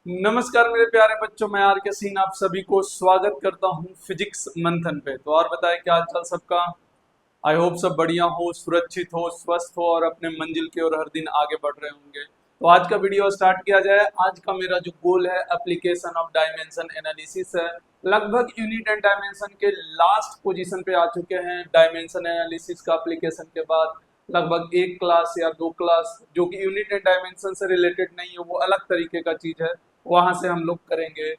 नमस्कार मेरे प्यारे बच्चों, मैं आर के सिंह आप सभी को स्वागत करता हूं फिजिक्स मंथन पे। तो और बताएं क्या हालचाल सबका। आई होप सब बढ़िया हो, सुरक्षित हो, स्वस्थ हो और अपने मंजिल की ओर हर दिन आगे बढ़ रहे होंगे। तो आज का वीडियो स्टार्ट किया जाए। आज का मेरा जो गोल है एप्लीकेशन ऑफ डायमेंशन एनालिसिस है। लगभग यूनिट एंड डायमेंशन के लास्ट पोजीशन पे आ चुके हैं। डायमेंशन एनालिसिस का एप्लीकेशन के बाद लगभग एक क्लास या दो क्लास जो कि यूनिट एंड डायमेंशन से रिलेटेड नहीं है, वो अलग तरीके का चीज है, वहां से हम लोग करेंगे।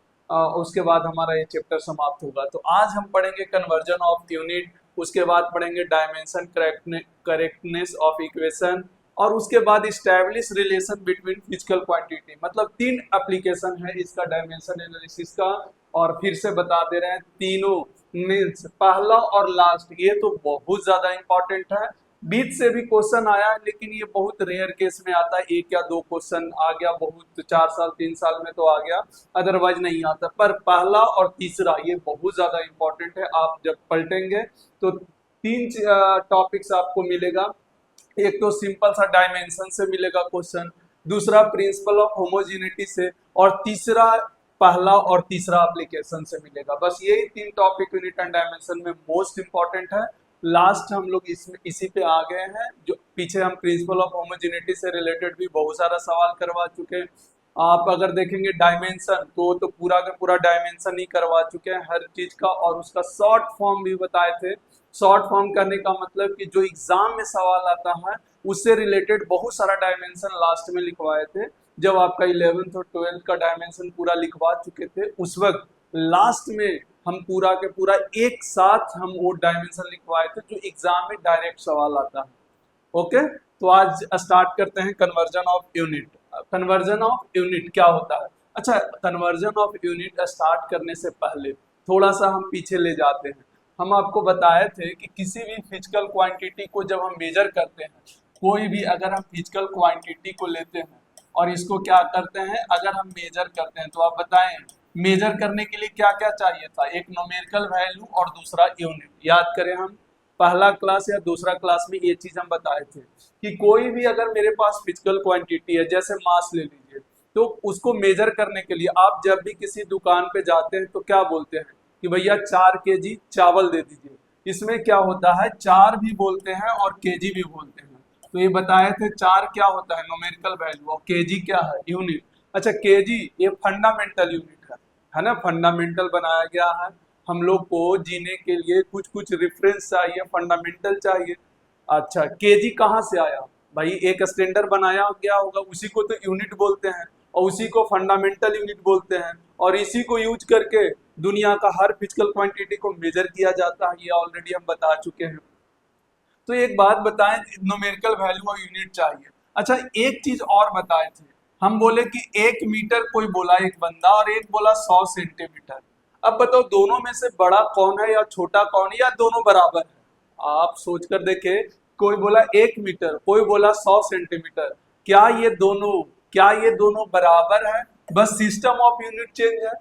उसके बाद हमारा ये चैप्टर समाप्त होगा। तो आज हम पढ़ेंगे कन्वर्जन ऑफ यूनिट, उसके बाद पढ़ेंगे डायमेंशन करेक्टनेस ऑफ इक्वेशन, और उसके बाद establish relation between physical quantity. मतलब तीन एप्लीकेशन है इसका डायमेंशन एनालिसिस का। और फिर से बता दे रहे हैं, तीनों मीन्स पहला और लास्ट ये तो बहुत ज्यादा इंपॉर्टेंट है। बीच से भी क्वेश्चन आया है, लेकिन ये बहुत रेयर केस में आता है। एक या दो क्वेश्चन आ गया, बहुत 4 साल 3 साल में तो आ गया, अदरवाइज नहीं आता। पर पहला और तीसरा ये बहुत ज्यादा इंपॉर्टेंट है। आप जब पलटेंगे तो तीन टॉपिक्स आपको मिलेगा। एक तो सिंपल सा डायमेंशन से मिलेगा क्वेश्चन, दूसरा प्रिंसिपल ऑफ होमोजेनिटी से, और तीसरा पहला और तीसरा एप्लीकेशन से मिलेगा। बस यही तीन टॉपिक यूनिट एंड डायमेंशन में मोस्ट इंपॉर्टेंट है। लास्ट हम लोग इसमें इसी पे आ गए हैं। जो पीछे हम प्रिंसिपल ऑफ होमोजेनिटी से रिलेटेड भी बहुत सारा सवाल करवा चुके हैं। आप अगर देखेंगे डायमेंशन तो पूरा का पूरा डायमेंशन ही करवा चुके हैं हर चीज का, और उसका शॉर्ट फॉर्म भी बताए थे। शॉर्ट फॉर्म करने का मतलब कि जो एग्जाम में सवाल आता है उससे रिलेटेड बहुत सारा डायमेंशन लास्ट में लिखवाए थे। जब आपका 11th और 12th का डायमेंशन पूरा लिखवा चुके थे, उस वक्त लास्ट में हम पूरा के पूरा एक साथ हम वो डायमेंशन लिखवाए थे जो एग्जाम में डायरेक्ट सवाल आता है। ओके, तो आज स्टार्ट करते हैं conversion of unit. Conversion of unit क्या होता है? अच्छा, कन्वर्जन ऑफ यूनिट स्टार्ट करने से पहले थोड़ा सा हम पीछे ले जाते हैं। हम आपको बताए थे कि किसी भी फिजिकल क्वांटिटी को जब हम मेजर करते हैं, कोई भी अगर हम फिजिकल क्वांटिटी को लेते हैं और इसको क्या करते हैं, अगर हम मेजर करते हैं, तो आप बताएं मेजर करने के लिए क्या क्या चाहिए था? एक न्यूमेरिकल वैल्यू और दूसरा यूनिट। याद करें, हम पहला क्लास या दूसरा क्लास में ये चीज हम बताए थे कि कोई भी अगर मेरे पास फिजिकल क्वांटिटी है, जैसे मास ले लीजिए, तो उसको मेजर करने के लिए आप जब भी किसी दुकान पे जाते हैं तो क्या बोलते हैं कि भैया 4 kg चावल दे दीजिए। इसमें क्या होता है, 4 भी बोलते हैं और केजी भी बोलते हैं। तो ये बताए थे 4 क्या होता है, न्यूमेरिकल वैल्यू, और केजी क्या है, यूनिट। अच्छा, केजी ये फंडामेंटल यूनिट है ना, फंडामेंटल बनाया गया है। हम लोग को जीने के लिए कुछ कुछ रेफरेंस चाहिए, फंडामेंटल चाहिए। अच्छा, केजी कहाँ से आया भाई? एक स्टैंडर्ड बनाया गया होगा, उसी को तो यूनिट बोलते हैं और उसी को फंडामेंटल यूनिट बोलते हैं, और इसी को यूज करके दुनिया का हर फिजिकल क्वांटिटी को मेजर किया जाता है। ये ऑलरेडी हम बता चुके हैं। तो एक बात बताएं, न्यूमेरिकल वैल्यू और यूनिट चाहिए। अच्छा, एक चीज और बताए थे, हम बोले कि 1 मीटर कोई बोला एक बंदा, और एक बोला 100 सेंटीमीटर। अब बताओ दोनों में से बड़ा कौन है या छोटा कौन है, या दोनों बराबर है? आप सोच कर देखे, कोई बोला 1 मीटर, कोई बोला 100 सेंटीमीटर। क्या ये दोनों बराबर है? बस सिस्टम ऑफ यूनिट चेंज है।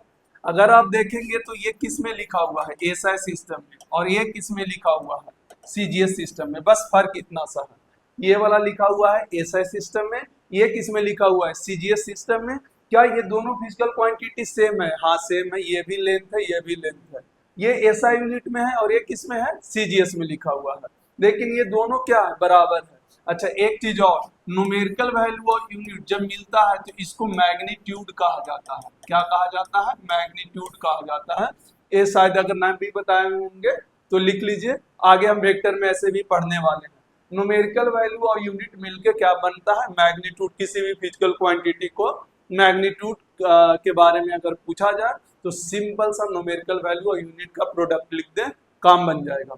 अगर आप देखेंगे तो ये किस में लिखा हुआ है, एसआई सिस्टम में, और ये किस में लिखा हुआ है, सीजीएस सिस्टम में। बस फर्क इतना सा है, ये वाला लिखा हुआ है एसआई सिस्टम में, ये किस में लिखा हुआ है, सीजीएस सिस्टम में। क्या ये दोनों फिजिकल क्वांटिटी सेम है? हाँ सेम है, ये भी लेंथ है, ये भी लेंथ है। ये एसआई यूनिट में है और ये किस में है, सीजीएस में लिखा हुआ है। लेकिन ये दोनों क्या है, बराबर है। अच्छा, एक चीज और, न्यूमेरिकल वैल्यू और यूनिट जब मिलता है तो इसको मैग्नीट्यूड कहा जाता है। क्या कहा जाता है? मैग्नीट्यूड कहा जाता है। ये शायद अगर नाम भी बताए होंगे तो लिख लीजिए, आगे हम वेक्टर में ऐसे भी पढ़ने वाले हैं। न्यूमेरिकल वैल्यू और यूनिट मिलके क्या बनता है, मैग्नीट्यूड। किसी भी फिजिकल क्वांटिटी को मैग्नीट्यूड के बारे में अगर पूछा जाए तो सिंपल सा न्यूमेरिकल वैल्यू और यूनिट का प्रोडक्ट लिख दें, काम बन जाएगा।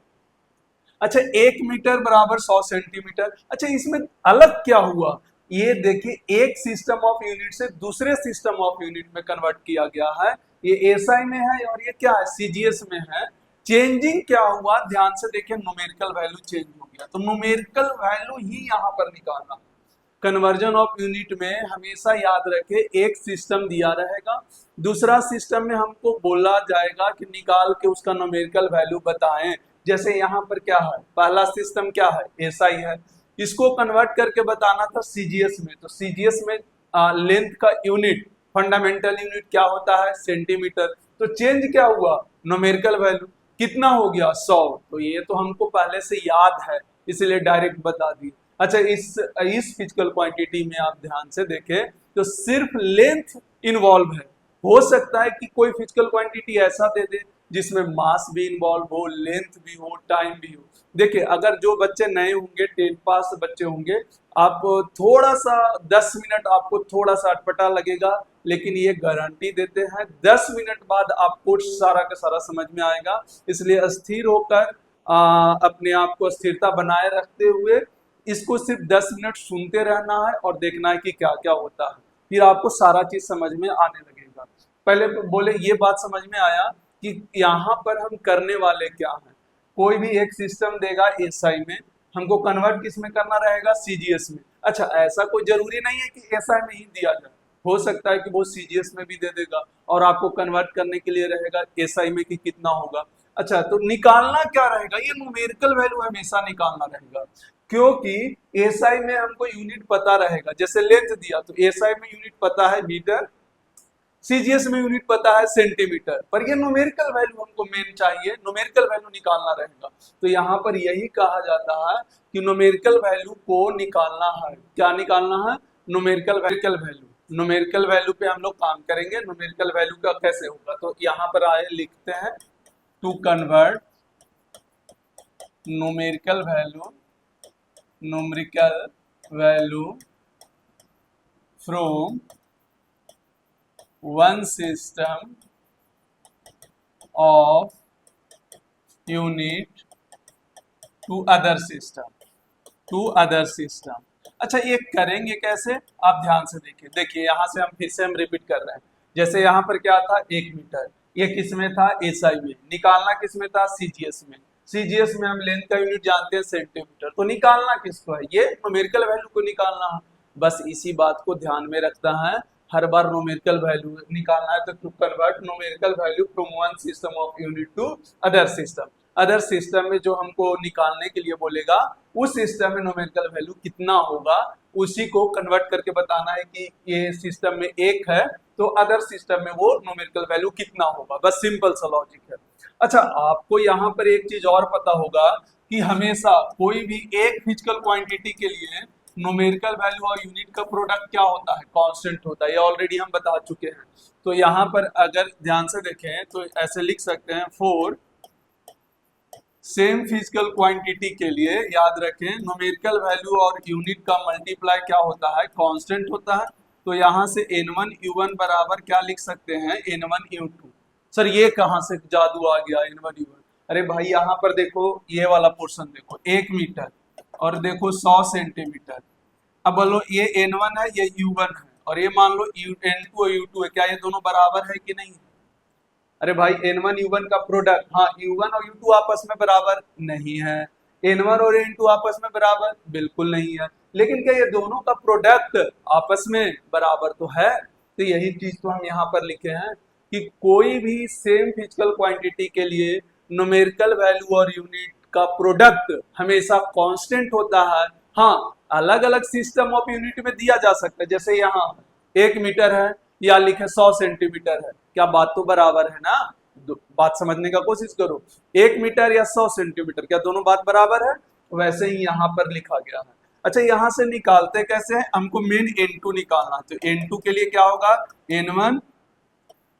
अच्छा, 1 मीटर बराबर 100 सेंटीमीटर। अच्छा, इसमें अलग क्या हुआ, ये देखिए, एक सिस्टम ऑफ यूनिट से दूसरे सिस्टम ऑफ यूनिट में कन्वर्ट किया गया है। ये एसआई में है और ये क्या है, सीजीएस में है। चेंजिंग क्या हुआ, ध्यान से देखिए, न्यूमेरिकल वैल्यू चेंज हो गया, तो न्यूमेरिकल वैल्यू ही यहाँ पर निकालना। कन्वर्जन ऑफ यूनिट में हमेशा याद रखे, एक सिस्टम दिया रहेगा, दूसरा सिस्टम में हमको बोला जाएगा कि निकाल के उसका न्यूमेरिकल वैल्यू बताएं। जैसे यहाँ पर क्या है, पहला सिस्टम क्या है, एसआई है, इसको कन्वर्ट करके बताना था सीजीएस में। तो सीजीएस में लेंथ का यूनिट फंडामेंटल यूनिट क्या होता है, सेंटीमीटर। तो चेंज क्या हुआ, न्यूमेरिकल वैल्यू कितना हो गया, 100। तो ये तो हमको पहले से याद है, इसलिए डायरेक्ट बता दी। अच्छा, इस फिजिकल क्वांटिटी में आप ध्यान से देखें तो सिर्फ लेंथ इन्वॉल्व है। हो सकता है कि कोई फिजिकल क्वांटिटी ऐसा दे दे जिसमें मास भी इन्वॉल्व हो, लेंथ भी हो, टाइम भी हो। देखिए, अगर जो बच्चे नए होंगे, 10 पास बच्चे होंगे, आप थोड़ा सा 10 मिनट आपको थोड़ा सा अटपटा लगेगा, लेकिन ये गारंटी देते हैं 10 मिनट बाद आपको सारा का सारा समझ में आएगा। इसलिए स्थिर होकर अपने आप को स्थिरता बनाए रखते हुए इसको सिर्फ 10 मिनट सुनते रहना है और देखना है कि क्या क्या होता है, फिर आपको सारा चीज समझ में आने लगेगा। पहले तो बोले ये बात समझ में आया कि यहाँ पर हम करने वाले क्या हैं। कोई भी एक सिस्टम देगा एसआई में, हमको कन्वर्ट किस में करना रहेगा, सीजीएस में। अच्छा, ऐसा कोई जरूरी नहीं है कि एसआई में ही दिया जाए, हो सकता है कि वो सीजीएस में भी दे देगा और आपको कन्वर्ट करने के लिए रहेगा एसआई में कि कितना होगा। अच्छा, तो निकालना क्या रहेगा, ये न्यूमेरिकल वैल्यू हमेशा निकालना रहेगा, क्योंकि एसआई में हमको यूनिट पता रहेगा। जैसे लेंथ दिया तो एसआई में यूनिट पता है मीटर, सीजीएस में यूनिट पता है सेंटीमीटर, पर ये न्यूमेरिकल वैल्यू हमको मेन चाहिए, न्यूमेरिकल वैल्यू निकालना रहेगा। तो यहाँ पर यही कहा जाता है कि न्यूमेरिकल वैल्यू को निकालना है। क्या निकालना है, न्यूमेरिकल वैल्यू। न्यूमेरिकल वैल्यू पे हम लोग काम करेंगे। न्यूमेरिकल वैल्यू का कैसे होगा, तो यहाँ पर आए लिखते हैं, to convert numerical value from one system of unit to other system। अच्छा, ये करेंगे कैसे, आप ध्यान से देखिए यहाँ से हम फिर से रिपीट कर रहे हैं। जैसे यहाँ पर क्या था, 1 मीटर, ये किस में था, एसआई में। निकालना किस में था, सीजीएस में। सीजीएस में हम लेंथ का यूनिट जानते हैं सेंटीमीटर। तो निकालना किसको है, ये न्यूमेरिकल वैल्यू को निकालना है। बस इसी बात को ध्यान में रखना है, हर बार न्यूमेरिकल वैल्यू निकालना है तो to convert numerical value from one system of unit to other system. Other system में जो हमको निकालने के लिए बोलेगा, उस सिस्टम में न्यूमेरिकल वैल्यू कितना होगा, उसी को कन्वर्ट करके बताना है कि ये सिस्टम में 1 है तो अदर सिस्टम में वो न्यूमेरिकल वैल्यू कितना होगा। बस सिंपल सा लॉजिक है। अच्छा, आपको यहाँ पर एक चीज और पता होगा कि हमेशा कोई भी एक फिजिकल क्वांटिटी के लिए न्यूमेरिकल वैल्यू और यूनिट का प्रोडक्ट क्या होता है, कांस्टेंट होता है। ये ऑलरेडी हम बता चुके हैं। तो यहाँ पर अगर ध्यान से देखें तो ऐसे लिख सकते हैं, फॉर सेम फिजिकल क्वांटिटी के लिए याद रखें न्यूमेरिकल वैल्यू और यूनिट का मल्टीप्लाई क्या होता है, कांस्टेंट होता है। तो यहाँ से n1 u1 बराबर क्या लिख सकते हैं, n1 u2। सर ये कहाँ से जादू आ गया, n1 u1। अरे भाई, यहाँ पर देखो, ये वाला पोर्शन देखो, 1 मीटर और देखो 100 सेंटीमीटर। अब बोलो ये n1 है, ये u1 है, और ये मान लो n2 और u2 है, क्या ये दोनों बराबर है कि नहीं। अरे भाई, n1 u1 का प्रोडक्ट, हाँ, u1 और u2 आपस में बराबर नहीं है, n1 और n2 आपस में बराबर बिल्कुल नहीं है, लेकिन क्या ये दोनों का प्रोडक्ट आपस में बराबर तो है। तो यही चीज तो हम यहाँ पर लिखे हैं कि कोई भी सेम फिजिकल क्वांटिटी के लिए न्यूमेरिकल वैल्यू और यूनिट का प्रोडक्ट हमेशा कांस्टेंट होता है। हाँ, अलग अलग सिस्टम ऑफ यूनिट में दिया जा सकता है, जैसे यहाँ 1 मीटर है या लिखे 100 सेंटीमीटर है, क्या बात तो बराबर है ना। बात समझने का कोशिश करो, 1 मीटर या 100 सेंटीमीटर, क्या दोनों बात बराबर है। वैसे ही यहाँ पर लिखा गया है। अच्छा, यहाँ से निकालते कैसे हैं, हमको मेन n2 निकालना है। तो n2 के लिए क्या होगा, n1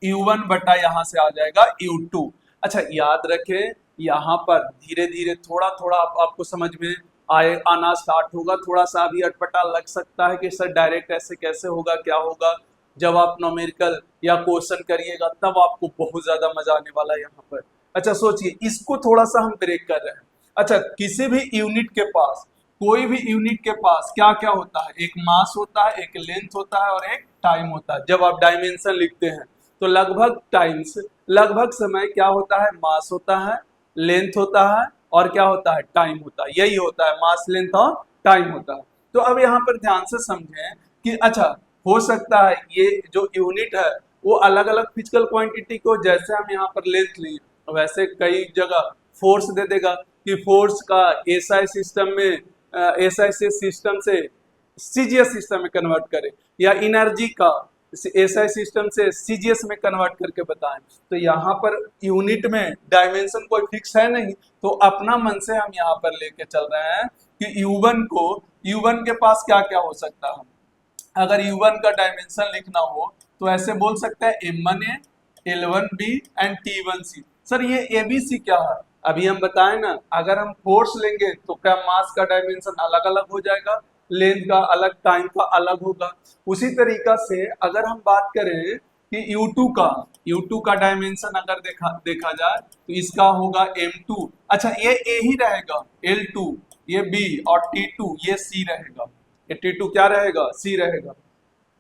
u1 बटा यहाँ से आ जाएगा u2। अच्छा, याद रखें, यहाँ पर धीरे धीरे थोड़ा थोड़ा आपको समझ में आना स्टार्ट होगा। थोड़ा सा अभी अटपटा लग सकता है कि सर डायरेक्ट ऐसे कैसे होगा, क्या होगा। जब आप न्यूमेरिकल या क्वेश्चन करिएगा तब आपको बहुत ज्यादा मजा आने वाला है यहाँ पर। अच्छा, सोचिए, इसको थोड़ा सा हम ब्रेक कर रहे हैं। अच्छा, किसी भी यूनिट के पास, कोई भी यूनिट के पास क्या क्या होता है, एक मास होता है, एक लेंथ होता है और एक टाइम होता है। जब आप डायमेंशन लिखते हैं तो लगभग समय क्या होता है, मास होता है, लेंथ होता है और क्या होता है, टाइम होता है। यही होता है, मास, लेंथ और टाइम होता है। तो अब यहाँ पर ध्यान से समझें कि अच्छा, हो सकता है ये जो यूनिट है वो अलग अलग फिजिकल क्वांटिटी को, जैसे हम यहाँ पर लेंथ लिए वैसे कई जगह फोर्स दे देगा कि फोर्स का एसआई सिस्टम में एसआई से सिस्टम से सीजीएस सिस्टम में कन्वर्ट करे, या एनर्जी का एसआई सिस्टम से सीजीएस में कन्वर्ट करके बताएं। तो यहाँ पर यूनिट में डायमेंशन कोई फिक्स है नहीं, तो अपना मन से हम यहाँ पर लेके चल रहे हैं कि U1 के पास क्या क्या हो सकता है। अगर U1 का डायमेंशन लिखना हो तो ऐसे बोल सकते हैं M1A, L1B and T1C। Sir ये ABC क्या है? अभी हम बताएं ना, अगर हम फोर्स लेंगे तो क्या मास का डायमेंशन अलग अलग हो जाएगा, लेंथ का अलग, टाइम का अलग होगा। उसी तरीका से अगर हम बात करें कि U2 का डायमेंशन अगर देखा जाए तो इसका होगा M2। अच्छा ये A ही रहेगा, L2 ये B और T2 ये C रहेगा। ये T2 क्या रहेगा? C रहेगा।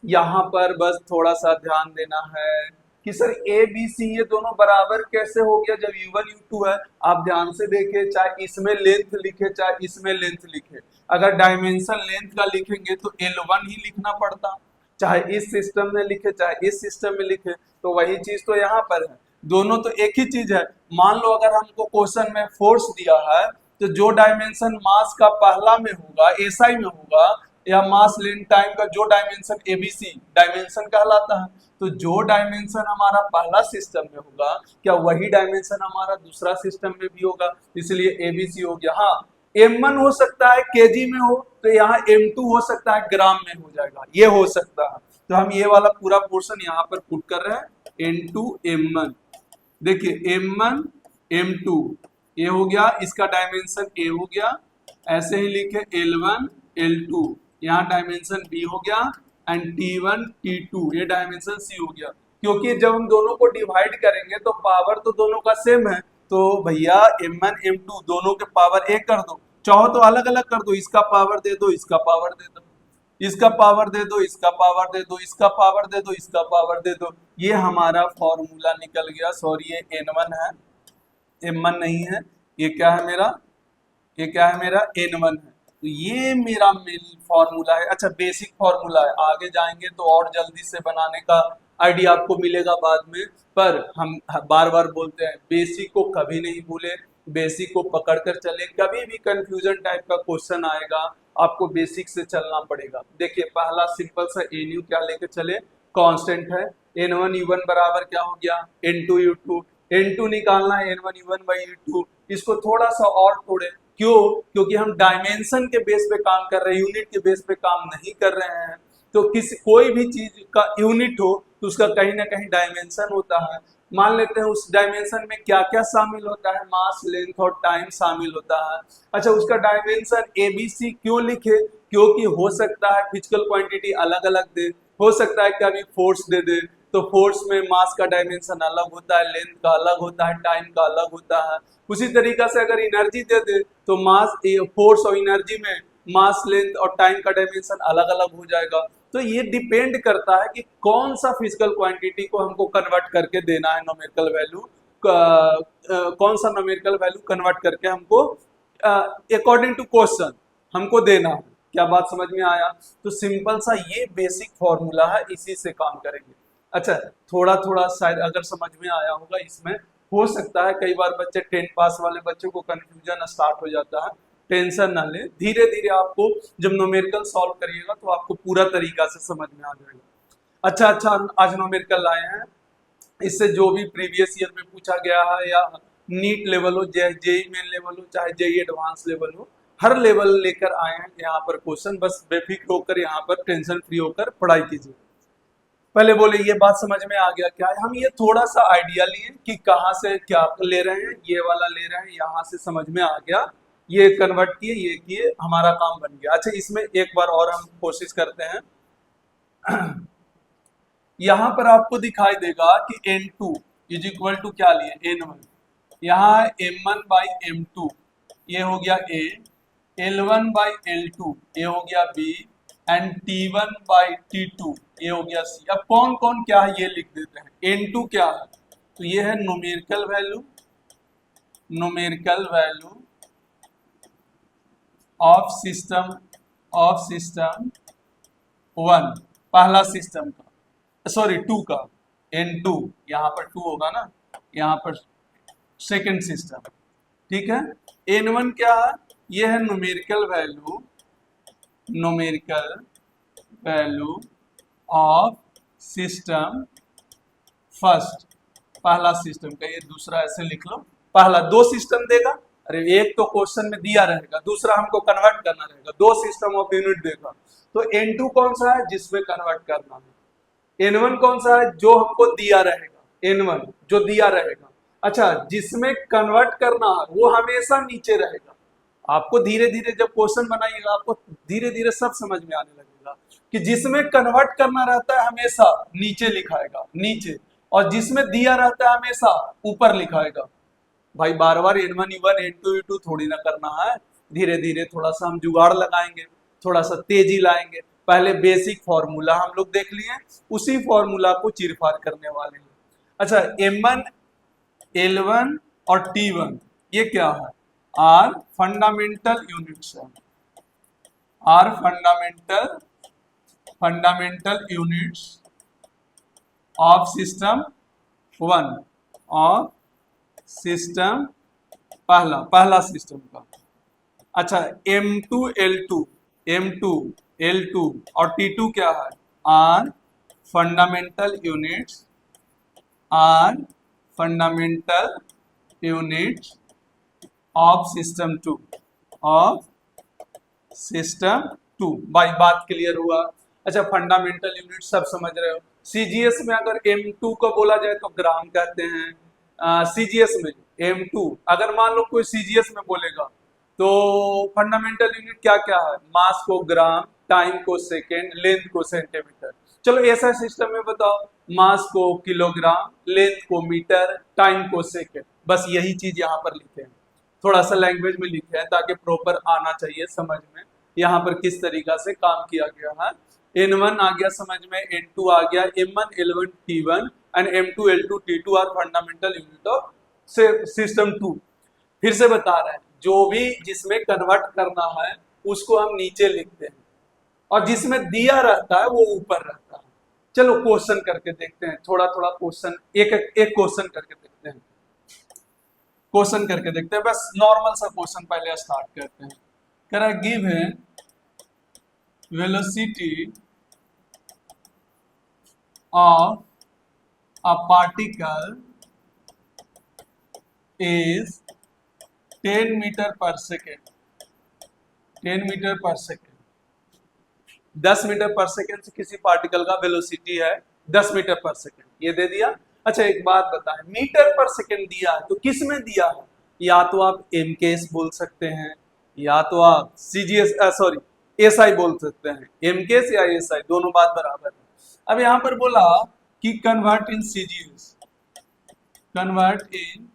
यहाँ पर बस थोड़ा सा ध्यान देना है कि सर ए बी सी ये दोनों बराबर कैसे हो गया जब U1 U2 है। आप ध्यान से देखिए, चाहे इसमें लेंथ लिखे चाहे इसमें लेंथ लिखे, अगर डायमेंशन लेंथ का लिखेंगे तो L1 ही लिखना पड़ता, चाहे इस सिस्टम में लिखे चाहे इस सिस्टम में लिखे। तो वही चीज तो यहाँ पर है, दोनों तो एक ही चीज है। मान लो अगर हमको क्वेश्चन में फोर्स दिया है तो जो डायमेंशन मास का पहला में होगा एसआई में होगा, या मास लेंथ टाइम का जो डायमेंशन एबीसी डायमेंशन कहलाता है, तो जो डायमेंशन हमारा पहला सिस्टम में होगा क्या वही डायमेंशन हमारा दूसरा सिस्टम में भी होगा, इसलिए एबीसी हो गया। हाँ M1 हो सकता है केजी में हो, तो यहाँ M2 हो सकता है ग्राम में हो जाएगा, ये हो सकता है। तो हम ये वाला पूरा पोर्शन यहाँ पर पुट कर रहे हैं N2 M1। देखिए M1 M2 ये हो गया, इसका डायमेंशन A हो गया, ऐसे ही लिखे L1 L2, यहाँ डायमेंशन B हो गया एंड T1 T2 ये डायमेंशन C हो गया। क्योंकि जब हम दोनों को डिवाइड करेंगे तो पावर तो दोनों का सेम है, तो भैया M1 M2 दोनों के पावर एक कर दो, चाहो तो अलग अलग कर दो, इसका पावर दे दो इसका पावर दे दो, इसका पावर दे दो इसका पावर दे दो, इसका पावर दे दो इसका पावर दे दो, ये हमारा फॉर्मूला निकल गया। सॉरी ये N1 है, M1 नहीं है, ये क्या है मेरा, ये क्या है मेरा N1 है। तो ये मेरा मेन फॉर्मूला है। अच्छा बेसिक फॉर्मूला है, आगे जाएंगे तो और जल्दी से बनाने का आइडिया आपको मिलेगा बाद में, पर हम बार बार बोलते हैं बेसिक को कभी नहीं भूले, बेसिक को पकड़ कर चले। कभी भी कंफ्यूजन टाइप का क्वेश्चन आएगा आपको बेसिक से चलना पड़ेगा। देखिए पहला सिंपल सा एन क्या लेके चले, कांस्टेंट है। N1 U1 बराबर क्या हो गया N2 U2, N2 निकालना है N1 U1 बाई U2। इसको थोड़ा सा और तोड़े, क्यों? क्योंकि हम डायमेंशन के बेस पे काम कर रहे हैं, यूनिट के बेस पे काम नहीं कर रहे हैं। तो किसी कोई भी चीज का यूनिट हो तो उसका कहीं ना कहीं डायमेंशन होता है। मान लेते हैं उस डायमेंशन में क्या क्या शामिल होता है, मास लेंथ और टाइम शामिल होता है। अच्छा उसका डायमेंशन एबीसी क्यों लिखे, क्योंकि हो सकता है फिजिकल क्वांटिटी अलग अलग दे, हो सकता है कभी फोर्स दे दे, तो फोर्स में मास का डायमेंशन अलग होता है, लेंथ का अलग होता है, टाइम का अलग होता है। उसी तरीका से अगर एनर्जी दे दे तो मास फोर्स और एनर्जी में मास लेंथ और टाइम का डायमेंशन अलग अलग हो जाएगा। तो ये डिपेंड करता है कि कौन सा फिजिकल क्वांटिटी को हमको कन्वर्ट करके देना है न्यूमेरिकल वैल्यू, कौन सा न्यूमेरिकल वैल्यू कन्वर्ट करके हमको अकॉर्डिंग टू क्वेश्चन हमको देना है। क्या बात समझ में आया? तो सिंपल सा ये बेसिक फॉर्मूला है, इसी से काम करेंगे। अच्छा थोड़ा थोड़ा शायद अगर समझ में आया होगा, इसमें हो सकता है कई बार बच्चे 10 पास वाले बच्चों को कंफ्यूजन स्टार्ट हो जाता है, टेंशन ना ले, धीरे धीरे आपको जब न्यूमेरिकल सॉल्व करिएगा तो आपको पूरा तरीका से समझ में आ जाएगा। अच्छा आज न्यूमेरिकल लाए हैं, इससे जो भी प्रीवियस ईयर में पूछा गया है या नीट लेवल हो, जेई मेन लेवल हो, चाहे जेई एडवांस लेवल हो, हर लेवल लेकर आए हैं यहाँ पर क्वेश्चन। बस बेफिक्र होकर यहाँ पर टेंशन फ्री होकर पढ़ाई कीजिए। पहले बोले ये बात समझ में आ गया क्या है? हम ये थोड़ा सा आइडिया लिए कि कहाँ से क्या ले रहे हैं, ये वाला ले रहे हैं, यहाँ से समझ में आ गया, ये कन्वर्ट किए, ये किए, हमारा काम बन गया। अच्छा इसमें एक बार और हम कोशिश करते हैं। यहाँ पर आपको दिखाई देगा कि N2 इज इक्वल टू क्या लिए N1, यहाँ M1 बाई M2 ये हो गया A, L1 बाई L2 ये हो गया B and T1 by T2 ये हो गया C। अब कौन कौन क्या है ये लिख देते हैं। N2 क्या है, तो ये है न्यूमेरिकल वैल्यू ऑफ सिस्टम 1, पहला सिस्टम का, सॉरी 2 का, N2 यहाँ पर 2 होगा ना, यहाँ पर सेकंड सिस्टम, ठीक है। N1 क्या है, ये है numerical value of system first, पहला सिस्टम का, ये दूसरा ऐसे लिख लो। पहला दो सिस्टम देगा, अरे एक तो क्वेश्चन में दिया रहेगा, दूसरा हमको कन्वर्ट करना रहेगा। दो सिस्टम ऑफ यूनिट देगा, तो N2 कौन सा है जिसमें कन्वर्ट करना है, N1 कौन सा है जो हमको दिया रहेगा, N1 जो दिया रहेगा। अच्छा, जिसमें कन्वर्ट करना है वो हमेशा नीचे रहेगा। आपको धीरे धीरे जब क्वेश्चन बनाइएगा आपको धीरे धीरे सब समझ में आने लगेगा कि जिसमें कन्वर्ट करना रहता है हमेशा नीचे लिखाएगा, नीचे, और जिसमें दिया रहता है हमेशा ऊपर लिखाएगा। भाई बार बार N1 U1 N2 U2 थोड़ी ना करना है, धीरे धीरे थोड़ा सा हम जुगाड़ लगाएंगे, थोड़ा सा तेजी लाएंगे। पहले बेसिक फॉर्मूला हम लोग देख लिए, उसी फॉर्मूला को चीरफाड़ करने वाले हैं। अच्छा, M1 L1 और T1 ये क्या है, आर फंडामेंटल यूनिट्स है, are fundamental units of system one, of system पहला सिस्टम का। अच्छा, M2 L2 और T2 क्या है, are fundamental units, are fundamental units of system two, of system two. भाई बात क्लियर हुआ। अच्छा, फंडामेंटल यूनिट सब समझ रहे हो। सीजीएस में अगर M2 को बोला जाए तो ग्राम कहते हैं। सीजीएस में M2 अगर मान लो कोई सीजीएस में बोलेगा तो फंडामेंटल यूनिट क्या क्या है, मास को ग्राम, टाइम को सेकेंड, लेंथ को सेंटीमीटर। चलो ऐसा सिस्टम में बताओ, मास को किलोग्राम, लेंथ को मीटर, टाइम को सेकेंड। बस यही चीज यहाँ पर लिखे हैं, थोड़ा सा लैंग्वेज में लिखे हैं ताकि प्रॉपर आना चाहिए समझ में यहाँ पर किस तरीका से काम किया गया है। N1 आ गया समझ में, N2 आ गया, M1 L1 T1 and M2 L2 T2 are fundamental unit of system 2। फिर से बता रहे हैं, जो भी जिसमें कन्वर्ट करना है उसको हम नीचे लिखते हैं और जिसमें दिया रहता है वो ऊपर रहता है। चलो क्वेश्चन करके देखते हैं, थोड़ा थोड़ा क्वेश्चन, एक क्वेश्चन करके देखते हैं, क्वेश्चन करके देखते हैं। बस नॉर्मल सा क्वेश्चन पहले स्टार्ट करते हैं। कह रहा है given velocity of a particle is 10 metre per second, 10 metre per second, 10 metre per second से किसी पार्टिकल का वेलोसिटी है 10 मीटर पर सेकेंड, ये दे दिया। अच्छा एक बात बताएं, मीटर पर सेकेंड दिया है तो किस में दिया है, या तो आप एमकेएस बोल सकते हैं या तो आप सीजीएस सॉरी एसआई बोल सकते हैं, एमकेएस या एसआई दोनों बात बराबर है। अब यहां पर बोला कि convert in CGS, convert in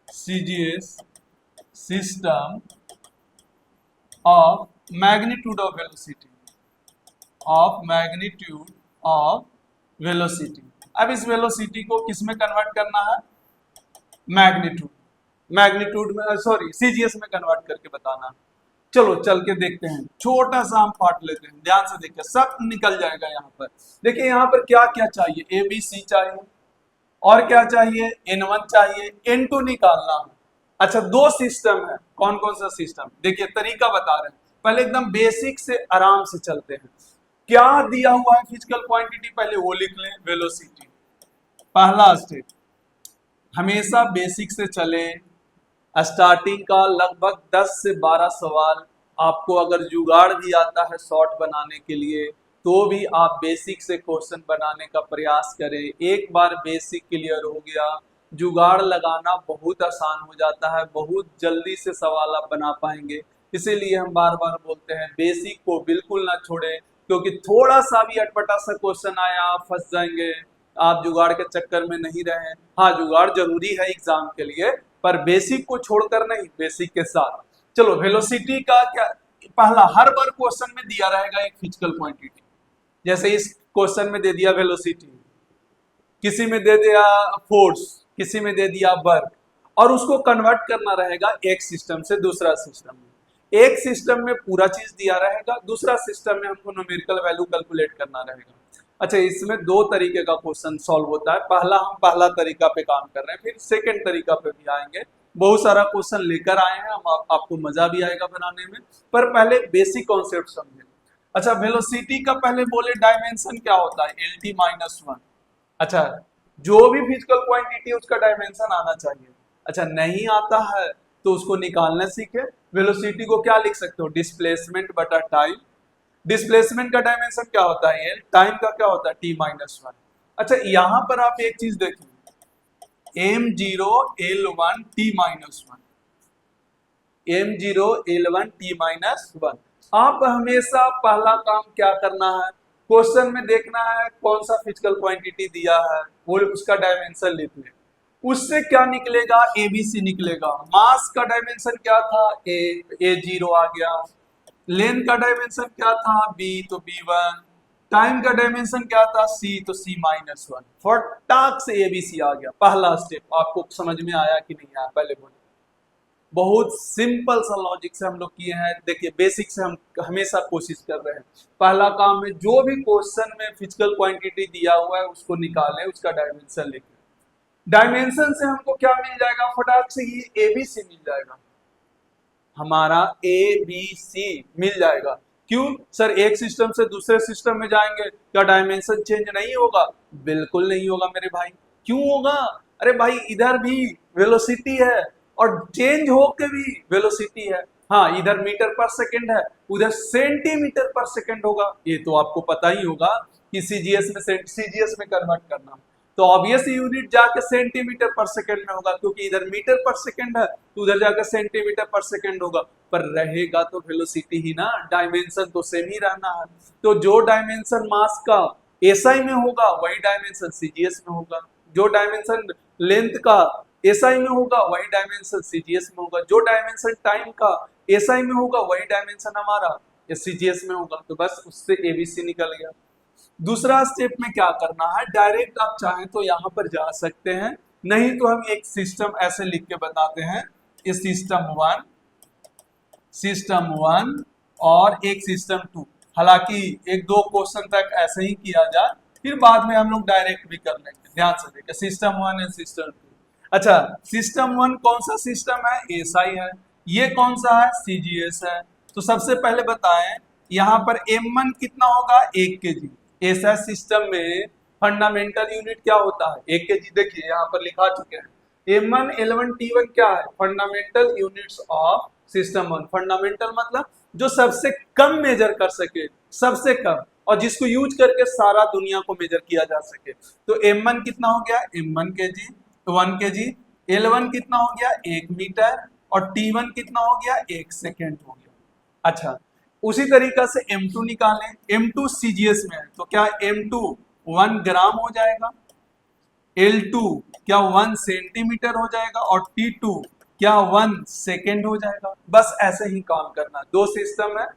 CGS system of magnitude of velocity, of magnitude of velocity. अब इस वेलोसिटी को किस में कन्वर्ट करना है, मैग्नीट्यूड, मैग्नीट्यूड में सॉरी सीजीएस में कन्वर्ट करके बताना। चलो चल के देखते हैं, छोटा सा हम पार्ट लेते हैं, ध्यान से देखिए सब निकल जाएगा। यहाँ पर देखिए यहाँ पर क्या क्या चाहिए, ए बी सी चाहिए और क्या चाहिए, N1 चाहिए, N2 निकालना है। अच्छा दो सिस्टम है, कौन कौन सा सिस्टम, देखिए तरीका बता रहे हैं, पहले एकदम बेसिक से आराम से चलते हैं। क्या दिया हुआ है फिजिकल क्वांटिटी, पहले वो लिख लें, वेलोसिटी। पहला स्टेप हमेशा बेसिक से चले, स्टार्टिंग का लगभग 10 से 12 सवाल आपको अगर जुगाड़ भी आता है शॉर्ट बनाने के लिए तो भी आप बेसिक से क्वेश्चन बनाने का प्रयास करें। एक बार बेसिक क्लियर हो गया, जुगाड़ लगाना बहुत आसान हो जाता है, बहुत जल्दी से सवाल आप बना पाएंगे। इसीलिए हम बार बार बोलते हैं बेसिक को बिल्कुल ना छोड़ें, क्योंकि थोड़ा सा भी अटपटा सा क्वेश्चन आया आप फंस जाएंगे, आप जुगाड़ के चक्कर में नहीं रहें। हाँ जुगाड़ जरूरी है एग्जाम के लिए, पर बेसिक को छोड़कर नहीं, बेसिक के साथ। चलो वेलोसिटी का क्या, पहला हर बार क्वेश्चन में दिया रहेगा एक फिजिकल क्वांटिटी, जैसे इस क्वेश्चन में दे दिया वेलोसिटी, किसी में दे दिया फोर्स, किसी में दे दिया वर्क, और उसको कन्वर्ट करना रहेगा एक सिस्टम से दूसरा सिस्टम में। एक सिस्टम में पूरा चीज दिया रहेगा, दूसरा सिस्टम में हमको न्यूमेरिकल वैल्यू कैलकुलेट करना रहेगा। अच्छा इसमें दो तरीके का क्वेश्चन सॉल्व होता है, पहला हम पहला तरीका पे काम कर रहे हैं, फिर सेकंड तरीका पे भी आएंगे। बहुत सारा क्वेश्चन लेकर आए हैं हम, आपको मजा भी आएगा बनाने में, पर पहले बेसिक कॉन्सेप्ट समझें। अच्छा, वेलोसिटी का पहले बोले डायमेंशन क्या होता है, एल टी माइनस वन। अच्छा, जो भी फिजिकल क्वांटिटी है उसका डायमेंशन आना चाहिए। अच्छा, नहीं आता है तो उसको निकालना सीखे। वेलोसिटी को क्या लिख सकते हो, डिस्प्लेसमेंट बटा टाइम। डिस्प्लेसमेंट का डायमेंशन क्या होता है एल, टाइम का क्या होता है टी माइनस वन। अच्छा, यहां पर आप एक चीज देखिए, M zero L one T minus one, M zero L one T minus one. आप हमेशा पहला काम क्या करना है, क्वेश्चन में देखना है कौन सा फिजिकल क्वांटिटी दिया है, वो उसका डायमेंशन लिख ले। उससे क्या निकलेगा, एबीसी निकलेगा। मास का डायमेंशन क्या था, ए जीरो आ गया। लेंथ का डायमेंशन क्या था, बी, तो बी वन। टाइम का डायमेंशन क्या था, सी, तो सी माइनस वन। फटाक से एबीसी आ गया। पहला स्टेप आपको समझ में आया कि नहीं आया, पहले बोलिए। बहुत सिंपल सा लॉजिक से हम लोग किए हैं। देखिए, बेसिक से हम हमेशा कोशिश कर रहे हैं। पहला काम है, जो भी क्वेश्चन में फिजिकल क्वांटिटी दिया हुआ है उसको निकालें, उसका डायमेंशन लिखें। डायमेंशन से हमको क्या मिल जाएगा, फटाक से ये एबीसी मिल जाएगा, हमारा ए बी सी मिल जाएगा। क्यों सर, एक सिस्टम से दूसरे सिस्टम में जाएंगे, क्या डायमेंशन चेंज नहीं होगा? बिल्कुल नहीं होगा मेरे भाई। क्यों होगा? अरे भाई, इधर भी वेलोसिटी है और चेंज होके भी वेलोसिटी है। हाँ, इधर मीटर पर सेकंड है, उधर सेंटीमीटर पर सेकंड होगा। ये तो आपको पता ही होगा कि सीजीएस में सीजीएस में कन्वर्ट करना, तो ऑब्वियस यूनिट जाके सेंटीमीटर पर सेकंड में होगा, क्योंकि इधर मीटर पर सेकंड है तो उधर जाकर सेंटीमीटर पर सेकंड होगा। पर रहेगा तो वेलोसिटी ही ना, डायमेंशन तो सेम ही रहना है। तो जो डायमेंशन मास का एसआई में होगा वही डायमेंशन सीजीएस में होगा, जो डायमेंशन लेंथ का एसआई में होगा वही डायमेंशन सीजीएस में होगा, जो डायमेंशन टाइम का एसआई में होगा वही डायमेंशन हमारा सीजीएस में होगा। तो बस उससे एबीसी निकल गया। दूसरा स्टेप में क्या करना है, डायरेक्ट आप चाहें तो यहां पर जा सकते हैं, नहीं तो हम एक सिस्टम ऐसे लिख के बताते हैं, इस सिस्टम वन और एक सिस्टम टू। हालांकि एक दो क्वेश्चन तक ऐसे ही किया जाए, फिर बाद में हम लोग डायरेक्ट भी कर लेंगे। ध्यान से देखिए, system one and system two. अच्छा, सिस्टम वन कौन सा सिस्टम है, एसआई है। ये कौन सा है, सीजीएस है। तो सबसे पहले बताएं, यहाँ पर M1 कितना होगा, 1 kg। ऐसा सिस्टम में फंडामेंटल यूनिट क्या होता है, 1 kg। देखिए यहाँ पर लिखा चुके हैं, M1 L1 T1 क्या है, fundamental units of system one. Fundamental मतलब जो सबसे कम मेजर कर सके, सबसे कम, और जिसको यूज करके सारा दुनिया को मेजर किया जा सके। तो M1 कितना हो गया, M1 kg, 1 kg। L1 कितना हो गया, 1 मीटर, और T1 कितना हो गया, 1 सेकेंड हो गया। अच्छा, उसी तरीका से M2 निकालें। M2 सीजीएस में है तो क्या M2 1 ग्राम हो जाएगा, L2 क्या 1 सेंटीमीटर हो जाएगा, और T2 क्या 1 सेकेंड हो जाएगा। बस ऐसे ही काम करना। दो सिस्टम है,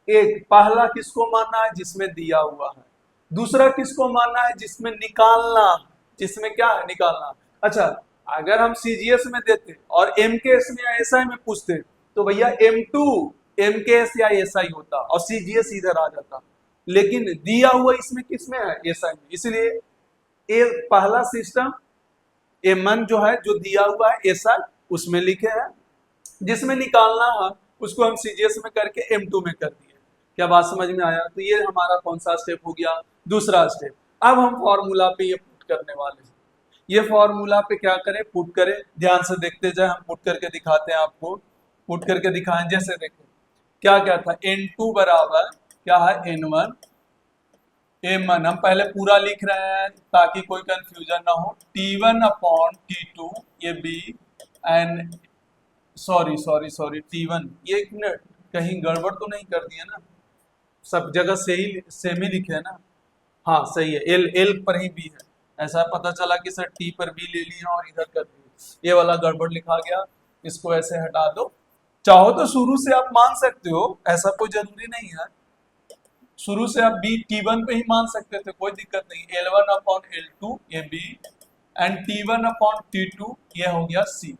एक पहला किसको मानना है, जिसमें दिया हुआ है। दूसरा किसको मानना है, जिसमें निकालना, जिसमें क्या है, निकालना। अच्छा, अगर हम सीजीएस में देते और एमकेएस में या एसआई में पूछते तो भैया M2 एमकेएस या एसआई होता और सीजीएस इधर आ जाता, लेकिन दिया हुआ इसमें किसमें है, एसआई में। इसलिए ए पहला सिस्टम M1 जो है, जो दिया हुआ है एसआई, उसमें लिखे हैं। जिसमें निकालना है उसको हम सीजीएस में करके M2 में कर दिए। क्या बात समझ में आया? तो ये हमारा कौन सा स्टेप हो गया, दूसरा स्टेप। अब हम फॉर्मूला पे ये पुट करने वाले हैं। ये फॉर्मूला पे क्या करें, पुट करें। ध्यान से देखते जाए, हम पुट करके दिखाते हैं आपको। पुट करके दिखाएं, जैसे देखो क्या क्या था, N2 बराबर क्या है, N1 M1। हम पहले पूरा लिख रहे हैं ताकि कोई कंफ्यूजन ना हो। T1 अपॉन T2, ये B, एंड सॉरी T1, ये कहीं गड़बड़ तो नहीं कर दिया ना, सब जगह से ही सेम ही लिखे है ना। हाँ सही है, एल एल पर ही बी है। ऐसा पता चला कि सर टी पर बी ले लिया और इधर कर दिया, ये वाला गड़बड़ लिखा गया, इसको ऐसे हटा दो। चाहो तो शुरू से आप मान सकते हो, ऐसा कोई जरूरी नहीं है। शुरू से आप बी T1 पे ही मान सकते थे, कोई दिक्कत नहीं। L1 अपॉन L2 ये B, and T1 upon T2 ये हो गया सी।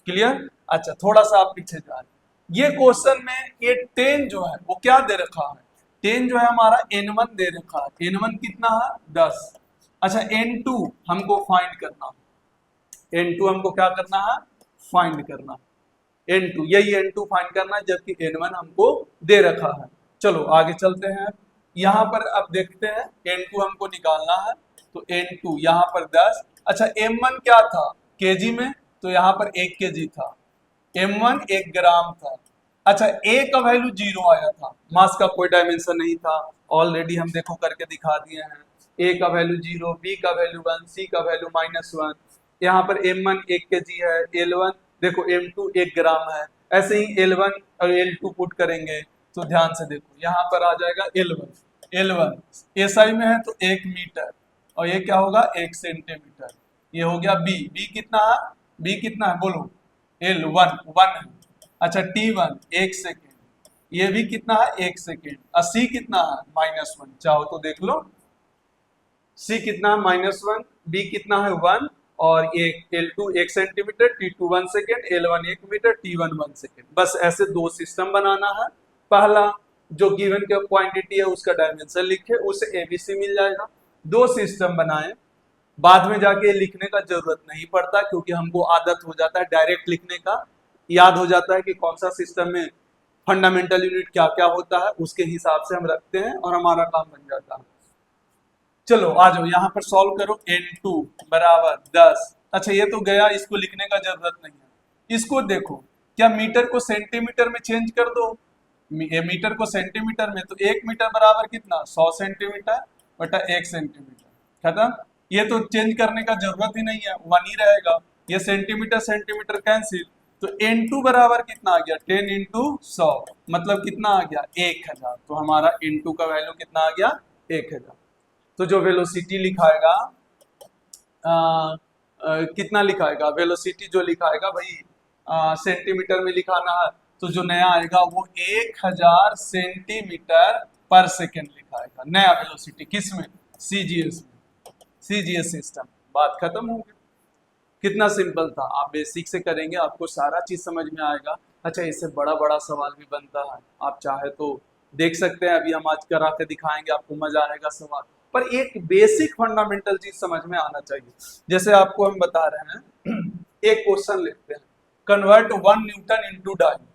क्लियर? अच्छा, थोड़ा सा आप पीछे जा रहे, ये क्वेश्चन में ये 10 जो है वो क्या दे रखा है, 10 जो है हमारा N1 दे रखा है। N1 कितना है, 10। अच्छा, N2 हमको फाइंड करना है, N2 हमको क्या करना है, फाइंड करना। N2 यही N2 फाइंड करना है, जबकि N1 हमको दे रखा है। चलो आगे चलते हैं। यहाँ पर अब देखते हैं N2 हमको निकालना है, तो N2 यहाँ पर 10। अच्छा M1 क्या था केजी में, तो यहाँ पर 1 केजी था। M1 1 ग्राम था। अच्छा A का वैल्यू 0 आया था, मास का कोई डायमेंशन नहीं था, ऑलरेडी हम देखो करके दिखा दिए हैं। A का वैल्यू 0, B का वैल्यू 1, C का वैल्यू -1। यहाँ पर M1 1 केजी है, L1 देखो M2 1 ग्राम है। ऐसे ही L1 और L2 पुट करेंगे तो ध्यान से देखो यहाँ पर आ जाएगा L1 SI में है तो 1 मीटर, और ये क्या होगा 1 सेंटीमीटर। ये हो गया B कितना है, B कितना है बोलो, L1 1 है। अच्छा T1 1 सेकेंड, ये भी कितना है 1 सेकेंड। और C कितना है -1, चाहो तो देख लो C कितना है -1, B कितना है 1, और ये L2 1 centimetre, T2 1 second, L1 1 metre, T1 1 second. बस ऐसे दो सिस्टम बनाना है। पहला जो गिवन के क्वांटिटी है उसका डायमेंशन लिखे, उसे ABC मिल जाएगा। दो सिस्टम बनाए, बाद में जाके लिखने का जरूरत नहीं पड़ता क्योंकि हमको आदत हो जाता है डायरेक्ट लिखने का, याद हो जाता है कि कौन सा सिस्टम में फंडामेंटल यूनिट क्या क्या होता है, उसके हिसाब से हम रखते हैं और हमारा काम बन जाता है। चलो आ जाओ यहाँ पर सॉल्व करो। N2 बराबर 10। अच्छा ये तो गया, इसको लिखने का जरूरत नहीं है। इसको देखो, क्या मीटर को सेंटीमीटर में चेंज कर दो, मीटर को सेंटीमीटर में, तो 1 मीटर बराबर कितना 100 सेंटीमीटर बटा 1 सेंटीमीटर, खत्म। ये तो चेंज करने का जरूरत ही नहीं है, 1 ही रहेगा। ये सेंटीमीटर सेंटीमीटर कैंसिल, तो N2 बराबर कितना आ गया 10 इंटू 100, मतलब कितना आ गया 1000। तो हमारा N2 का वैल्यू कितना आ गया 1000। तो जो वेलोसिटी लिखाएगा कितना लिखाएगा, वेलोसिटी जो लिखाएगा भाई सेंटीमीटर में लिखाना है, तो जो नया आएगा वो 1000 सेंटीमीटर पर सेकेंड लिखाएगा, नया वेलोसिटी। किस में, CGS में, CGS सिस्टम। बात खत्म हो गई। कितना सिंपल था, आप बेसिक से करेंगे आपको सारा चीज समझ में आएगा। अच्छा इससे बड़ा बड़ा सवाल भी बनता है, आप चाहे तो देख सकते हैं, अभी हम आज करा के दिखाएंगे, आपको मजा आएगा सवाल। पर एक बेसिक फंडामेंटल चीज समझ में आना चाहिए। जैसे आपको हम बता रहे हैं, एक क्वेश्चन लेते हैं, कन्वर्ट 1 न्यूटन इनटू डाइन।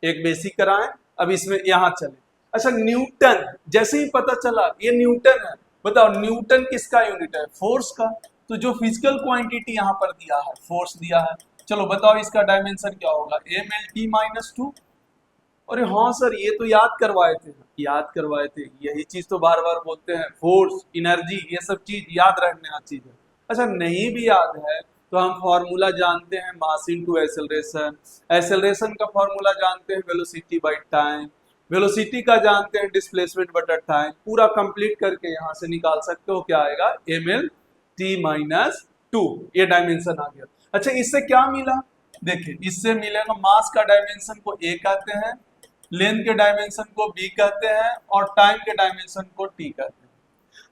एक बेसिक कराएं, अब इसमें यहाँ चले। अच्छा न्यूटन जैसे ही पता चला ये न्यूटन है, बताओ न्यूटन किसका यूनिट है, फोर्स का। तो जो फिजिकल क्वांटिटी यहाँ पर दिया है, फोर्स दिया है, चलो बताओ इसका डायमेंशन क्या होगा, mLT-2। अरे हाँ सर ये तो याद करवाए थे, यही चीज तो बार बार बोलते हैं, फोर्स एनर्जी ये सब चीज याद रखने वाली चीज है। अच्छा नहीं भी याद है तो हम फॉर्मूला जानते हैं, मास इनटू एक्सेलरेशन, एक्सेलरेशन का फॉर्मूला जानते हैं वेलोसिटी बाय टाइम, वेलोसिटी का जानते हैं डिस्प्लेसमेंट बटा टाइम, पूरा कंप्लीट करके यहाँ से निकाल सकते हो क्या आएगा mLT-2। ये डायमेंशन आ गया। अच्छा इससे क्या मिला, देखिए इससे मिलेगा मास का डायमेंशन को A कहते हैं, लेंथ के डायमेंशन को B कहते हैं, और टाइम के डायमेंशन को T कहते हैं।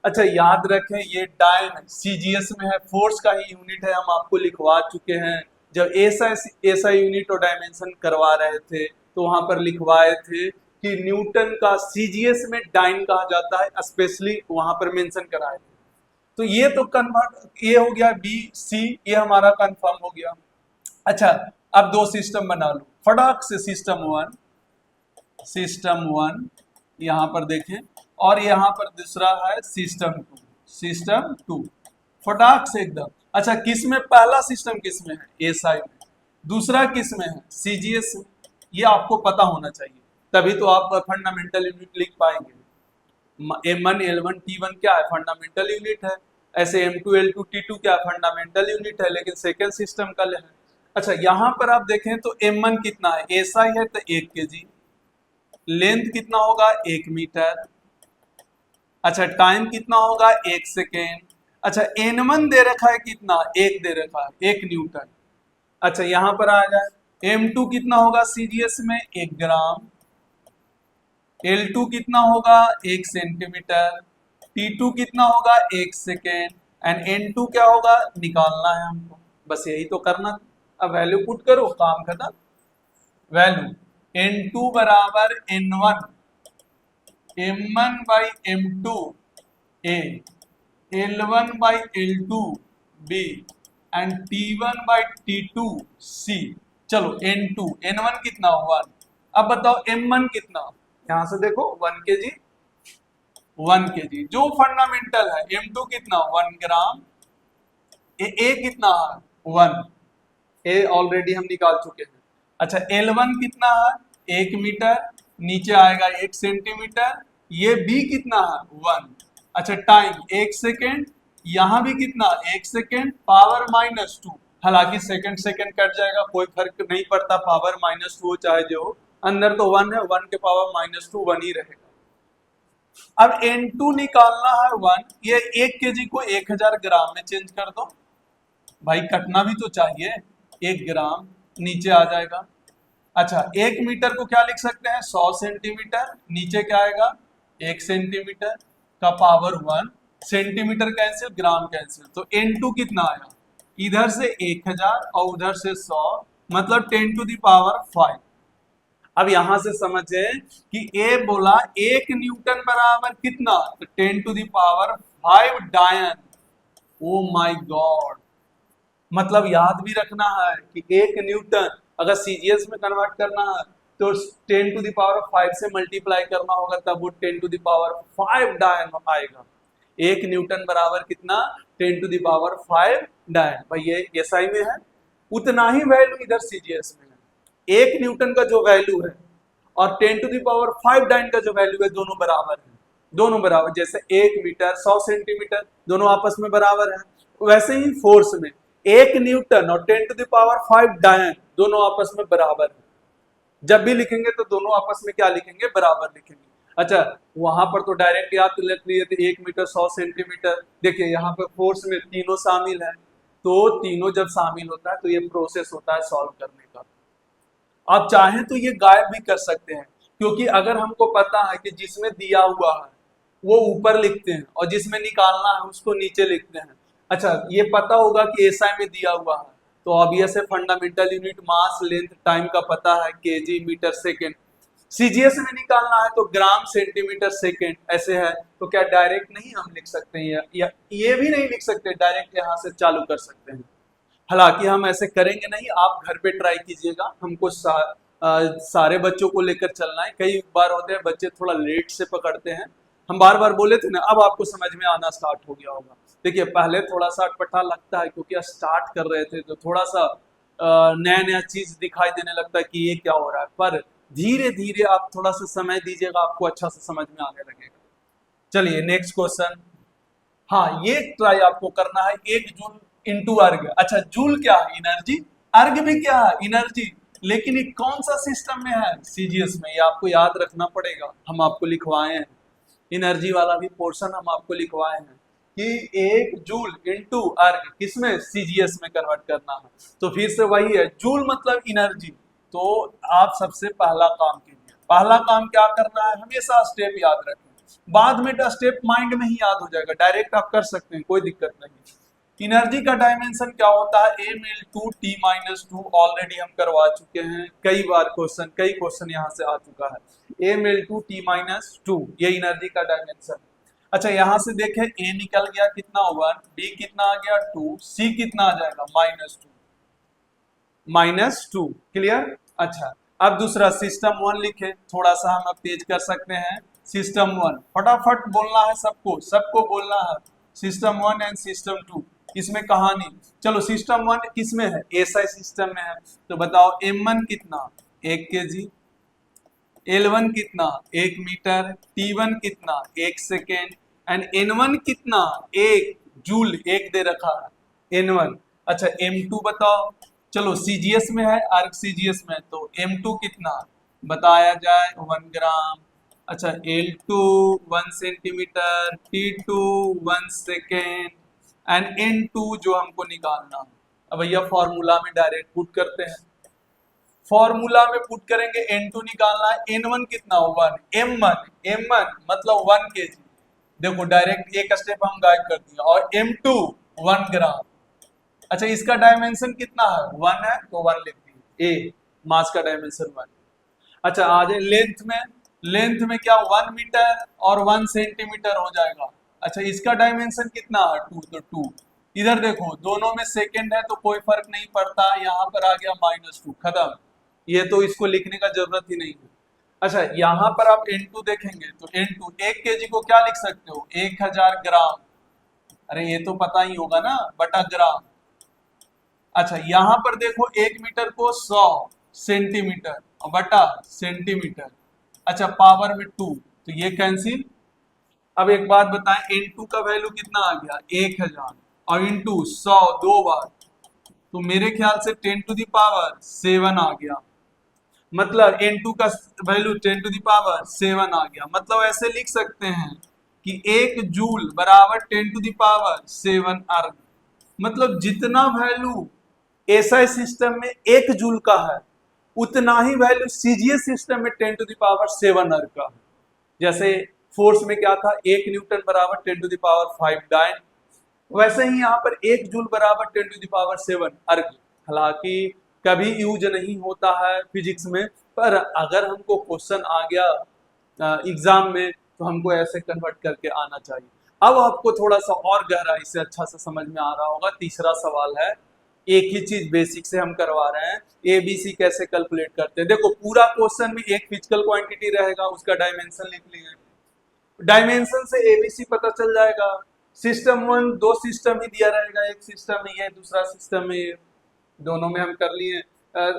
अच्छा याद रखें ये टाइम CGS में है, फोर्स का ही यूनिट है, हम आपको लिखवा चुके हैं। जब ऐसा यूनिट और डायमेंशन करवा रहे थे तो वहां पर लिखवाए थे कि न्यूटन का CGS में डाइन कहा जाता है, स्पेशली वहां पर मेंशन कराए थे। तो ये तो कन्वर्ट, ये हो गया B-C, ये हमारा कंफर्म हो गया। अच्छा अब दो सिस्टम बना लो फटाक से, सिस्टम वन यहाँ पर देखें, और यहाँ पर दूसरा है सिस्टम टू, फटाक से एकदम। अच्छा किस में, पहला सिस्टम किस में है SI में, दूसरा किस में है CGS में, ये आपको पता होना चाहिए, तभी तो आप फंडामेंटल यूनिट लिख पाएंगे। M1 L1 T1 क्या है, फंडामेंटल यूनिट है। ऐसे M2 L2 T2 क्या फंडामेंटल यूनिट है, लेकिन सेकेंड सिस्टम का है। अच्छा यहाँ पर आप देखें तो M1 कितना है, SI है तो 1 kg, लेंथ कितना होगा 1 मीटर। अच्छा टाइम कितना होगा 1 सेकेंड। अच्छा N1 दे रखा है कितना, 1 दे रखा है, 1 न्यूटन। अच्छा यहाँ पर आ जाए M2 कितना होगा CGS में 1 ग्राम, L2 कितना होगा 1 सेंटीमीटर, T2 कितना होगा 1 सेकेंड, एंड N2 क्या होगा निकालना है हमको, बस यही तो करना था। अब वैल्यू पुट करो, काम खत्म। वैल्यू N2 बराबर N1 M1 by M2 A, L1 by L2 B and T1 by T2 C। चलो N1 कितना 1। अब बताओ M1 कितना, यहां से देखो 1 kg, 1 kg। जो फंडामेंटल है M2 कितना 1 ग्राम, ए कितना है 1, ए ऑलरेडी हम निकाल चुके हैं। अच्छा L1 कितना है 1 मीटर, नीचे आएगा 1 सेंटीमीटर, ये बी कितना है 1। अच्छा टाइम 1 सेकेंड, यहाँ भी कितना 1 सेकेंड, पावर -2, हालांकि सेकंड सेकंड कट जाएगा, कोई फर्क नहीं पड़ता, पावर -2 हो चाहे जो हो, अंदर तो 1 है, 1 के पावर -2 1 ही रहेगा। अब N2 निकालना है 1, ये 1 kg को 1000 ग्राम में चेंज कर दो, भाई कटना भी तो चाहिए, 1 ग्राम नीचे आ जाएगा। अच्छा 1 मीटर को क्या लिख सकते हैं 100 सेंटीमीटर, नीचे क्या आएगा 1 सेंटीमीटर का power 1, centimetre cancel, gram cancel, तो N2 कितना आया, इधर से 1000 और उधर से 100, मतलब 10⁵। अब यहां से समझे कि ए बोला 1 न्यूटन बराबर कितना, तो 10⁵ डायन। ओ माय गॉड, मतलब याद भी रखना है कि 1 न्यूटन अगर सीजीएस में कन्वर्ट करना है तो 10⁵ से मल्टीप्लाई करना होगा, तब वो 10⁵ डायन आएगा। 1 न्यूटन बराबर कितना 10⁵ डायन। भाई ये एसआई में है, उतना ही वैल्यू इधर सीजीएस में है। 1 न्यूटन का जो वैल्यू है और 10⁵ डायन का जो वैल्यू है, दोनों बराबर है, दोनों बराबर। जैसे 1 मीटर 100 सेंटीमीटर दोनों आपस में बराबर है, वैसे ही फोर्स में 1 न्यूटन और 10⁵ डायन दोनों आपस में बराबर है। जब भी लिखेंगे तो दोनों आपस में क्या लिखेंगे, बराबर लिखेंगे। अच्छा वहां पर तो डायरेक्ट याद लग रही है, 1 मीटर 100 सेंटीमीटर। देखिए यहाँ पे फोर्स में तीनों शामिल है, तो तीनों जब शामिल होता है तो ये प्रोसेस होता है सॉल्व करने का। आप चाहें तो ये गायब भी कर सकते हैं, क्योंकि अगर हमको पता है कि जिसमें दिया हुआ है वो ऊपर लिखते हैं और जिसमें निकालना है उसको नीचे लिखते हैं। अच्छा ये पता होगा कि एसआई में दिया हुआ है, तो ऑब्वियस है fundamental unit mass length time का पता है केजी मीटर सेकेंड। सीजीएस में निकालना है तो ग्राम सेंटीमीटर सेकेंड ऐसे है, तो क्या डायरेक्ट नहीं हम लिख सकते हैं, या ये भी नहीं लिख सकते, डायरेक्ट यहाँ से चालू कर सकते हैं। हालांकि हम ऐसे करेंगे नहीं, आप घर पे ट्राई कीजिएगा, हमको सारे बच्चों को लेकर चलना है। कई बार होते हैं बच्चे थोड़ा लेट से पकड़ते हैं, हम बार बार बोले थे ना, अब आपको समझ में आना स्टार्ट हो गया होगा। देखिए पहले थोड़ा सा अटपटा लगता है, क्योंकि स्टार्ट कर रहे थे तो थोड़ा सा नया नया चीज दिखाई देने लगता है कि ये क्या हो रहा है, पर धीरे धीरे आप थोड़ा सा समय दीजिएगा, आपको अच्छा से समझ में आने लगेगा। चलिए नेक्स्ट क्वेश्चन। हाँ ये ट्राई आपको करना है, 1 जूल इंटू अर्ग। अच्छा जूल क्या है, एनर्जी, अर्ग भी क्या है, एनर्जी, लेकिन ये कौन सा सिस्टम में है, सीजीएस में। ये आपको याद रखना पड़ेगा, हम आपको लिखवाए हैं एनर्जी वाला भी पोर्शन, हम आपको लिखवाए हैं कि 1 जूल इंटू अर्ग किसमें, सीजीएस में कन्वर्ट करना है। तो फिर से वही है, जूल मतलब एनर्जी। तो आप सबसे पहला काम कीजिए, पहला काम क्या करना है, हमेशा स्टेप याद रखें, बाद में स्टेप माइंड में ही याद हो जाएगा, डायरेक्ट आप कर सकते हैं, कोई दिक्कत नहीं। एनर्जी का डायमेंशन क्या होता है, m×2 ऑलरेडी हम करवा चुके हैं कई बार, कई क्वेश्चन यहाँ से आ चुका है। m×2 ये एनर्जी का डायमेंशन। अच्छा यहाँ से देखें, a निकल गया कितना 1, b कितना आ गया 2, c कितना आ जाएगा -2। क्लियर। अच्छा अब दूसरा सिस्टम 1 लिखे, थोड़ा सा हम अब तेज कर सकते हैं। सिस्टम 1 फटाफट बोलना है, सबको सबको बोलना है, सिस्टम 1 एंड सिस्टम 2। इसमें कहानी, चलो सिस्टम 1 किसमें है, एसआई सिस्टम में है, तो बताओ m1 कितना 1 kg, L1 कितना 1 मीटर, T1 कितना 1 सेकेंड, एंड N1 कितना 1 जूल, 1 दे रखा है N1। अच्छा M2 बताओ, चलो सीजीएस में है, आर्क सीजीएस में, तो M2 कितना बताया जाए 1 ग्राम। अच्छा L2 1 centimetre, T2 1 second, and N2 जो हमको निकालना है। अब भैया फॉर्मूला में डायरेक्ट पुट करते हैं, फॉर्मूला में पुट करेंगे, N2 निकालना है, N1 कितना 1, M1 मतलब 1 kg। देखो डायरेक्ट एक स्टेप हम गायब कर दिया, और M2 1 ग्राम। अच्छा इसका डायमेंशन कितना है 1 है, तो 1 लिख दिए, ए मास का डायमेंशन 1। अच्छा आ जाए लेंथ में क्या 1 मीटर और 1 सेंटीमीटर हो जाएगा। अच्छा इसका डायमेंशन कितना है 2, तो 2। इधर देखो दोनों में सेकेंड है तो कोई फर्क नहीं पड़ता, यहाँ पर आ गया -2, खत्म, ये तो इसको लिखने का जरूरत ही नहीं है। अच्छा, यहाँ पर आप N2 देखेंगे तो N2 1 केजी को क्या लिख सकते हो, 1000 ग्राम। अरे ये तो पता ही होगा ना, बटा ग्राम। अच्छा, यहाँ पर देखो 1 मीटर को 100 सेंटीमीटर और बटा सेंटीमीटर। अच्छा, पावर में 2, तो ये कैंसिल। अब एक बात बताएं, N2 का वैल्यू कितना आ गया, 1000 और इंटू 100 दो बार, तो मेरे ख्याल से 10⁻7 आ गया। मतलब N2 का वैल्यू 10⁻7 आ गया। मतलब ऐसे लिख सकते हैं कि 1 जूल बराबर 10⁻7 अर्ग। मतलब जितना वैल्यू एसआई सिस्टम में 1 जूल का है, उतना ही वैल्यू सीजीएस सिस्टम में 10⁻7 अर्ग का है। जैसे फोर्स में क्या था, 1 न्यूटन बराबर 10⁵ डाइन, वैसे ही यहाँ पर 1 जूल बराबर 10⁻7 अर्ग। हालांकि कभी यूज नहीं होता है फिजिक्स में, पर अगर हमको क्वेश्चन आ गया एग्जाम में तो हमको ऐसे कन्वर्ट करके आना चाहिए। अब आपको थोड़ा सा और गहराई से अच्छा से समझ में आ रहा होगा। तीसरा सवाल है, एक ही चीज बेसिक से हम करवा रहे हैं, एबीसी कैसे कैलकुलेट करते हैं। देखो पूरा क्वेश्चन में एक फिजिकल क्वांटिटी रहेगा, उसका डायमेंशन लिख लिए, डायमेंशन से एबीसी पता चल जाएगा। सिस्टम वन, दो सिस्टम ही दिया रहेगा, एक सिस्टम में ये, दूसरा सिस्टम में ये, दोनों में हम कर लिए,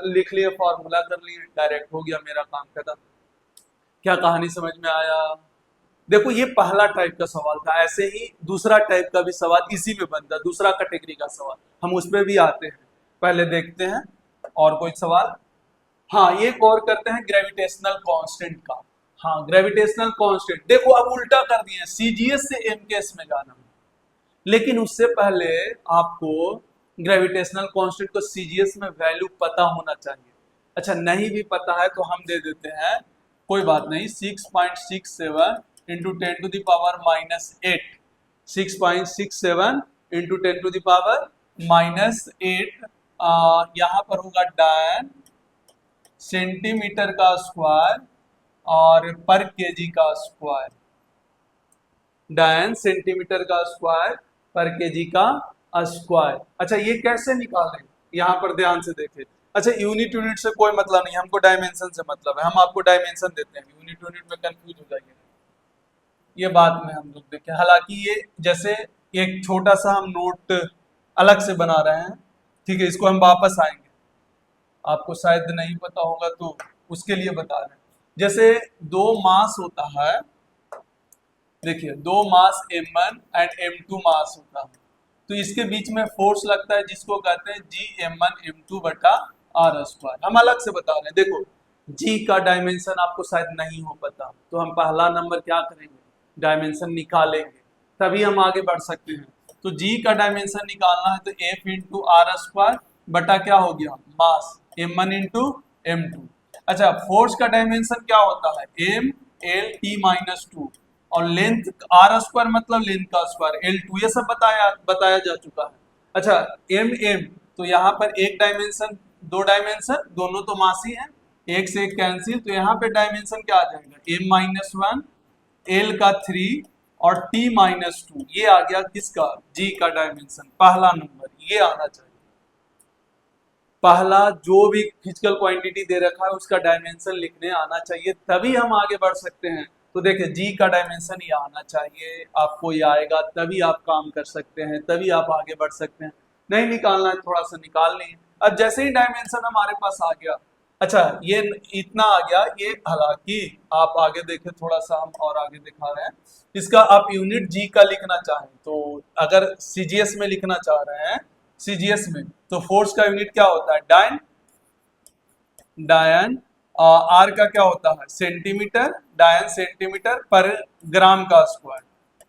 लिख लिए, फॉर्मूला कर लिए, डायरेक्ट हो गया, मेरा काम खत्म। क्या कहानी समझ में आया। देखो ये पहला टाइप का सवाल था। ऐसे ही दूसरा टाइप का भी सवाल इसी में बनता है, दूसरा कैटेगरी का सवाल, हम उस पर भी आते हैं। पहले देखते हैं और कोई सवाल। हाँ, ये और करते हैं ग्रेविटेशनल कांस्टेंट का। हाँ, ग्रेविटेशनल कांस्टेंट देखो अब उल्टा कर दिए, सीजीएस से एमकेएस में जाना है, लेकिन उससे पहले आपको ग्रेविटेशनल कांस्टेंट को सीजीएस में वैल्यू पता होना चाहिए। अच्छा, नहीं भी पता है तो हम दे देते हैं, कोई बात नहीं, 6.67 इंटू 10⁻⁻8, 6.67 इंटू 10⁻⁻8, यहाँ पर होगा डायन सेंटीमीटर का स्क्वायर और पर केजी का स्क्वायर, डायन सेंटीमीटर का स्क्वायर पर केजी का स्क्वायर। अच्छा, ये कैसे निकालें, यहाँ पर ध्यान से देखें। अच्छा, यूनिट यूनिट से कोई मतलब नहीं, हमको डायमेंशन से मतलब है, हम आपको डायमेंशन देते हैं, यूनिट यूनिट में कंफ्यूज हो जाएंगे, ये बात में हम लोग देखें। हालांकि ये जैसे एक छोटा सा हम नोट अलग से बना रहे हैं, ठीक है, इसको हम वापस आएंगे, आपको शायद नहीं पता होगा तो उसके लिए बता रहे हैं। जैसे दो मास होता है, देखिए दो मास m1 एंड m2 मास होता है, तो इसके बीच में फोर्स लगता है जिसको कहते हैं Gm1m2 बटा आर स्क्वायर। हम अलग से बता रहे हैं। देखो G का डायमेंशन आपको शायद नहीं हो पता, तो हम पहला नंबर क्या करेंगे, डायमेंशन निकालेंगे, तभी हम आगे बढ़ सकते हैं। तो G का डायमेंशन निकालना है तो F इंटू आर स्क्वायर बटा क्या हो गया, मास m1 इंटू m2। अच्छा, फोर्स का डायमेंशन क्या होता है, m l t माइनस 2, और लेंथ आर स्क्वायर मतलब लेंथ का स्क्वायर L2, ये सब बताया जा चुका है। अच्छा, एम एम, तो यहाँ पर एक डायमेंशन दो डायमेंशन दोनों तो मास ही है, एक से एक कैंसिल, तो यहाँ पे डायमेंशन क्या आ जाएगा, m-1, L का 3 और t-2, ये आ गया किसका, G का डायमेंशन, पहला नंबर ये आना चाहिए। पहला जो भी फिजिकल क्वांटिटी दे रखा है उसका डायमेंशन लिखने आना चाहिए, तभी हम आगे बढ़ सकते हैं। तो देखिए जी का डायमेंशन ये आना चाहिए, आपको ये आएगा तभी आप काम कर सकते हैं, तभी आप आगे बढ़ सकते हैं। नहीं निकालना है थोड़ा सा निकाल लें। अब जैसे ही डायमेंशन हमारे पास आ गया, अच्छा ये इतना आ गया, ये हालांकि आप आगे देखें, थोड़ा सा हम और आगे दिखा रहे हैं, इसका आप यूनिट जी का लिखना चाहें तो अगर सीजीएस में लिखना चाह रहे हैं, सीजीएस में, तो फोर्स का यूनिट क्या होता है, डायन, डायन आर का क्या होता है, सेंटीमीटर, डायन सेंटीमीटर पर ग्राम का स्क्वायर,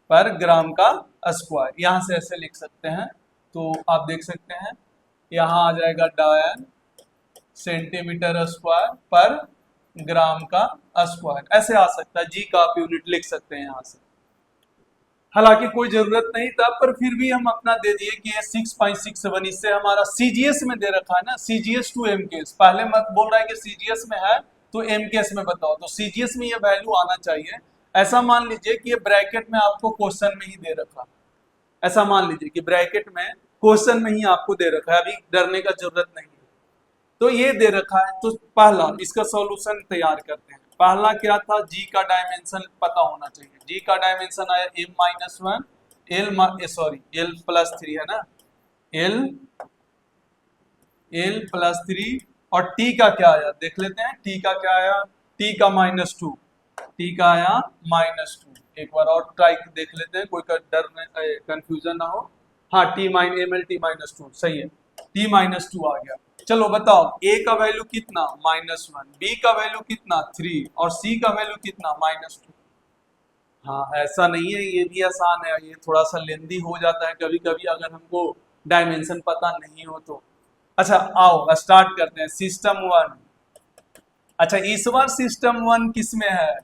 पर ग्राम का स्क्वायर, यहां से ऐसे लिख सकते हैं। तो आप देख सकते हैं यहां आ जाएगा डायन सेंटीमीटर स्क्वायर पर ग्राम का स्क्वायर, ऐसे आ सकता है। जी का आप यूनिट लिख सकते हैं यहां से, हालांकि कोई जरूरत नहीं था, पर फिर भी हम अपना दे दिए कि ये 6.67, इससे हमारा सीजीएस में दे रखा है ना, सीजीएस टू एमकेएस, पहले मत बोल रहा है कि सीजीएस में है तो एमकेएस में बताओ, तो सीजीएस में ये वैल्यू आना चाहिए। ऐसा मान लीजिए कि ये ब्रैकेट में आपको क्वेश्चन में ही दे रखा, ऐसा मान लीजिए कि ब्रैकेट में क्वेश्चन में ही आपको दे रखा है, अभी डरने का जरूरत नहीं है। तो ये दे रखा है, तो पहला इसका सॉल्यूशन तैयार करते हैं। पहला क्या था, जी का डायमेंशन पता होना चाहिए। जी का डायमेंशन आया m-1, एल प्लस 3 है ना, एल प्लस 3, और टी का क्या आया देख लेते हैं। टी का क्या आया, टी का -2, टी का आया -2। एक बार और ट्राई देख लेते हैं, कोई का डर कंफ्यूजन ना हो। हाँ, टी-2 सही है, टी-2 आ गया। चलो बताओ, ए का वैल्यू कितना -1, बी का वैल्यू कितना 3, और सी का वैल्यू कितना -2। हाँ, ऐसा नहीं है, ये भी आसान है, ये थोड़ा सा लेंदी हो जाता है कभी कभी अगर हमको डायमेंशन पता नहीं हो तो। अच्छा आओ स्टार्ट करते हैं, सिस्टम 1। अच्छा, इस बार सिस्टम 1 किस में है,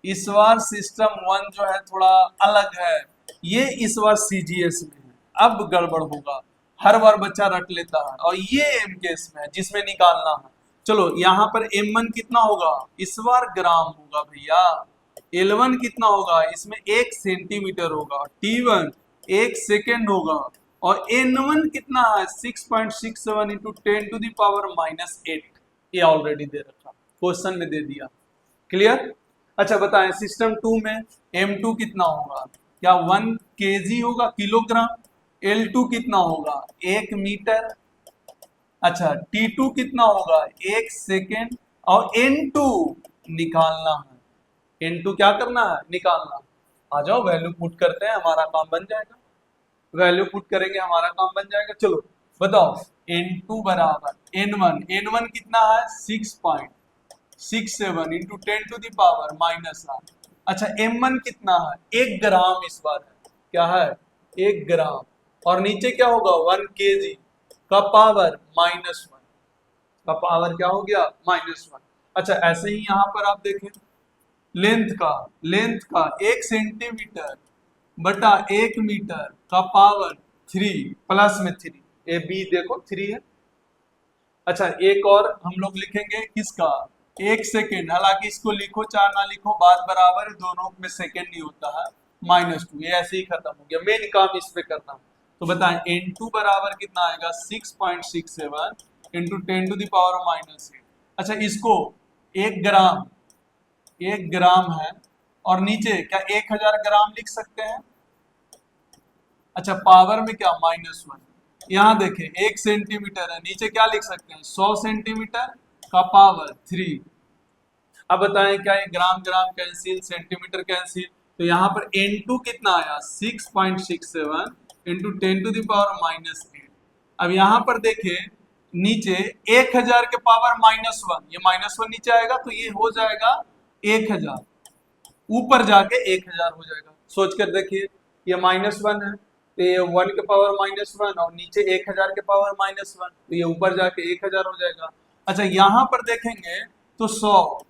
इस बार सिस्टम 1 जो है थोड़ा अलग है, ये इस बार सीजीएस में है। अब गड़बड़ होगा, हर बार बच्चा रट लेता है, और ये एमकेएस में है जिसमें निकालना है। चलो यहाँ पर m1 कितना होगा, इस बार ग्राम होगा भैया। L1 कितना होगा, इसमें 1 सेंटीमीटर होगा। T1 1 सेकेंड होगा। और N1 कितना है, 6.67 इंटू 10⁻⁻8। ये ऑलरेडी दे रखा, क्वेश्चन में दे दिया। क्लियर। अच्छा बताएं, सिस्टम 2 में M2 कितना होगा, क्या 1 kg होगा, किलोग्राम। L2 कितना होगा, 1 मीटर। अच्छा, T2 कितना होगा, 1 सेकेंड। और N2 निकालना है, N2 क्या करना है, निकालना। आ जाओ वैल्यू पुट करते हैं, हमारा काम बन जाएगा। वैल्यू पुट करेंगे, हमारा काम बन जाएगा। चलो बताओ, N2 बराबर N1 कितना है, 6.67 इंटू 10⁻⁻8। अच्छा, M1 कितना है, 1 ग्राम इस बार है, क्या है 1 ग्राम। और नीचे क्या होगा, 1 kg का पावर -1, का पावर क्या हो गया, -1। अच्छा, ऐसे ही यहाँ पर आप देखें, लेंथ का 1 सेंटीमीटर बटा 1 मीटर का पावर 3 प्लस में 3, ए बी देखो 3 है। अच्छा, एक और हम लोग लिखेंगे किसका, 1 सेकेंड, हालांकि इसको लिखो चाहे ना लिखो बात बराबर है, दोनों में सेकेंड नहीं होता है, -2। ये ऐसे ही खत्म हो गया, मेन काम इस पे करना। तो बताएं, N2 बराबर कितना आएगा, 6.67 इंटू 10⁻⁻8। अच्छा, इसको 1 ग्राम है, और नीचे क्या 1000 ग्राम लिख सकते हैं। अच्छा, पावर में क्या -1। यहाँ देखें 1 सेंटीमीटर है, नीचे क्या लिख सकते हैं, 100 सेंटीमीटर का पावर 3। अब बताएं, क्या ये ग्राम ग्राम कैंसिल, सेंटीमीटर कैंसिल, तो यहाँ पर N2 कितना आया, 6.67 इंटू 10⁻⁻8। अब यहाँ पर देखें नीचे 1000 के पावर -1, ये -1 नीचे आएगा तो ये हो जाएगा 1000, ऊपर जाके 1000 हो जाएगा। सोच कर देखिए, ये -1 है तो ये 1 के पावर -1, और नीचे 1000 के पावर -1, तो ये ऊपर जाके 1000 हो जाएगा। अच्छा, यहाँ पर देखेंगे तो 100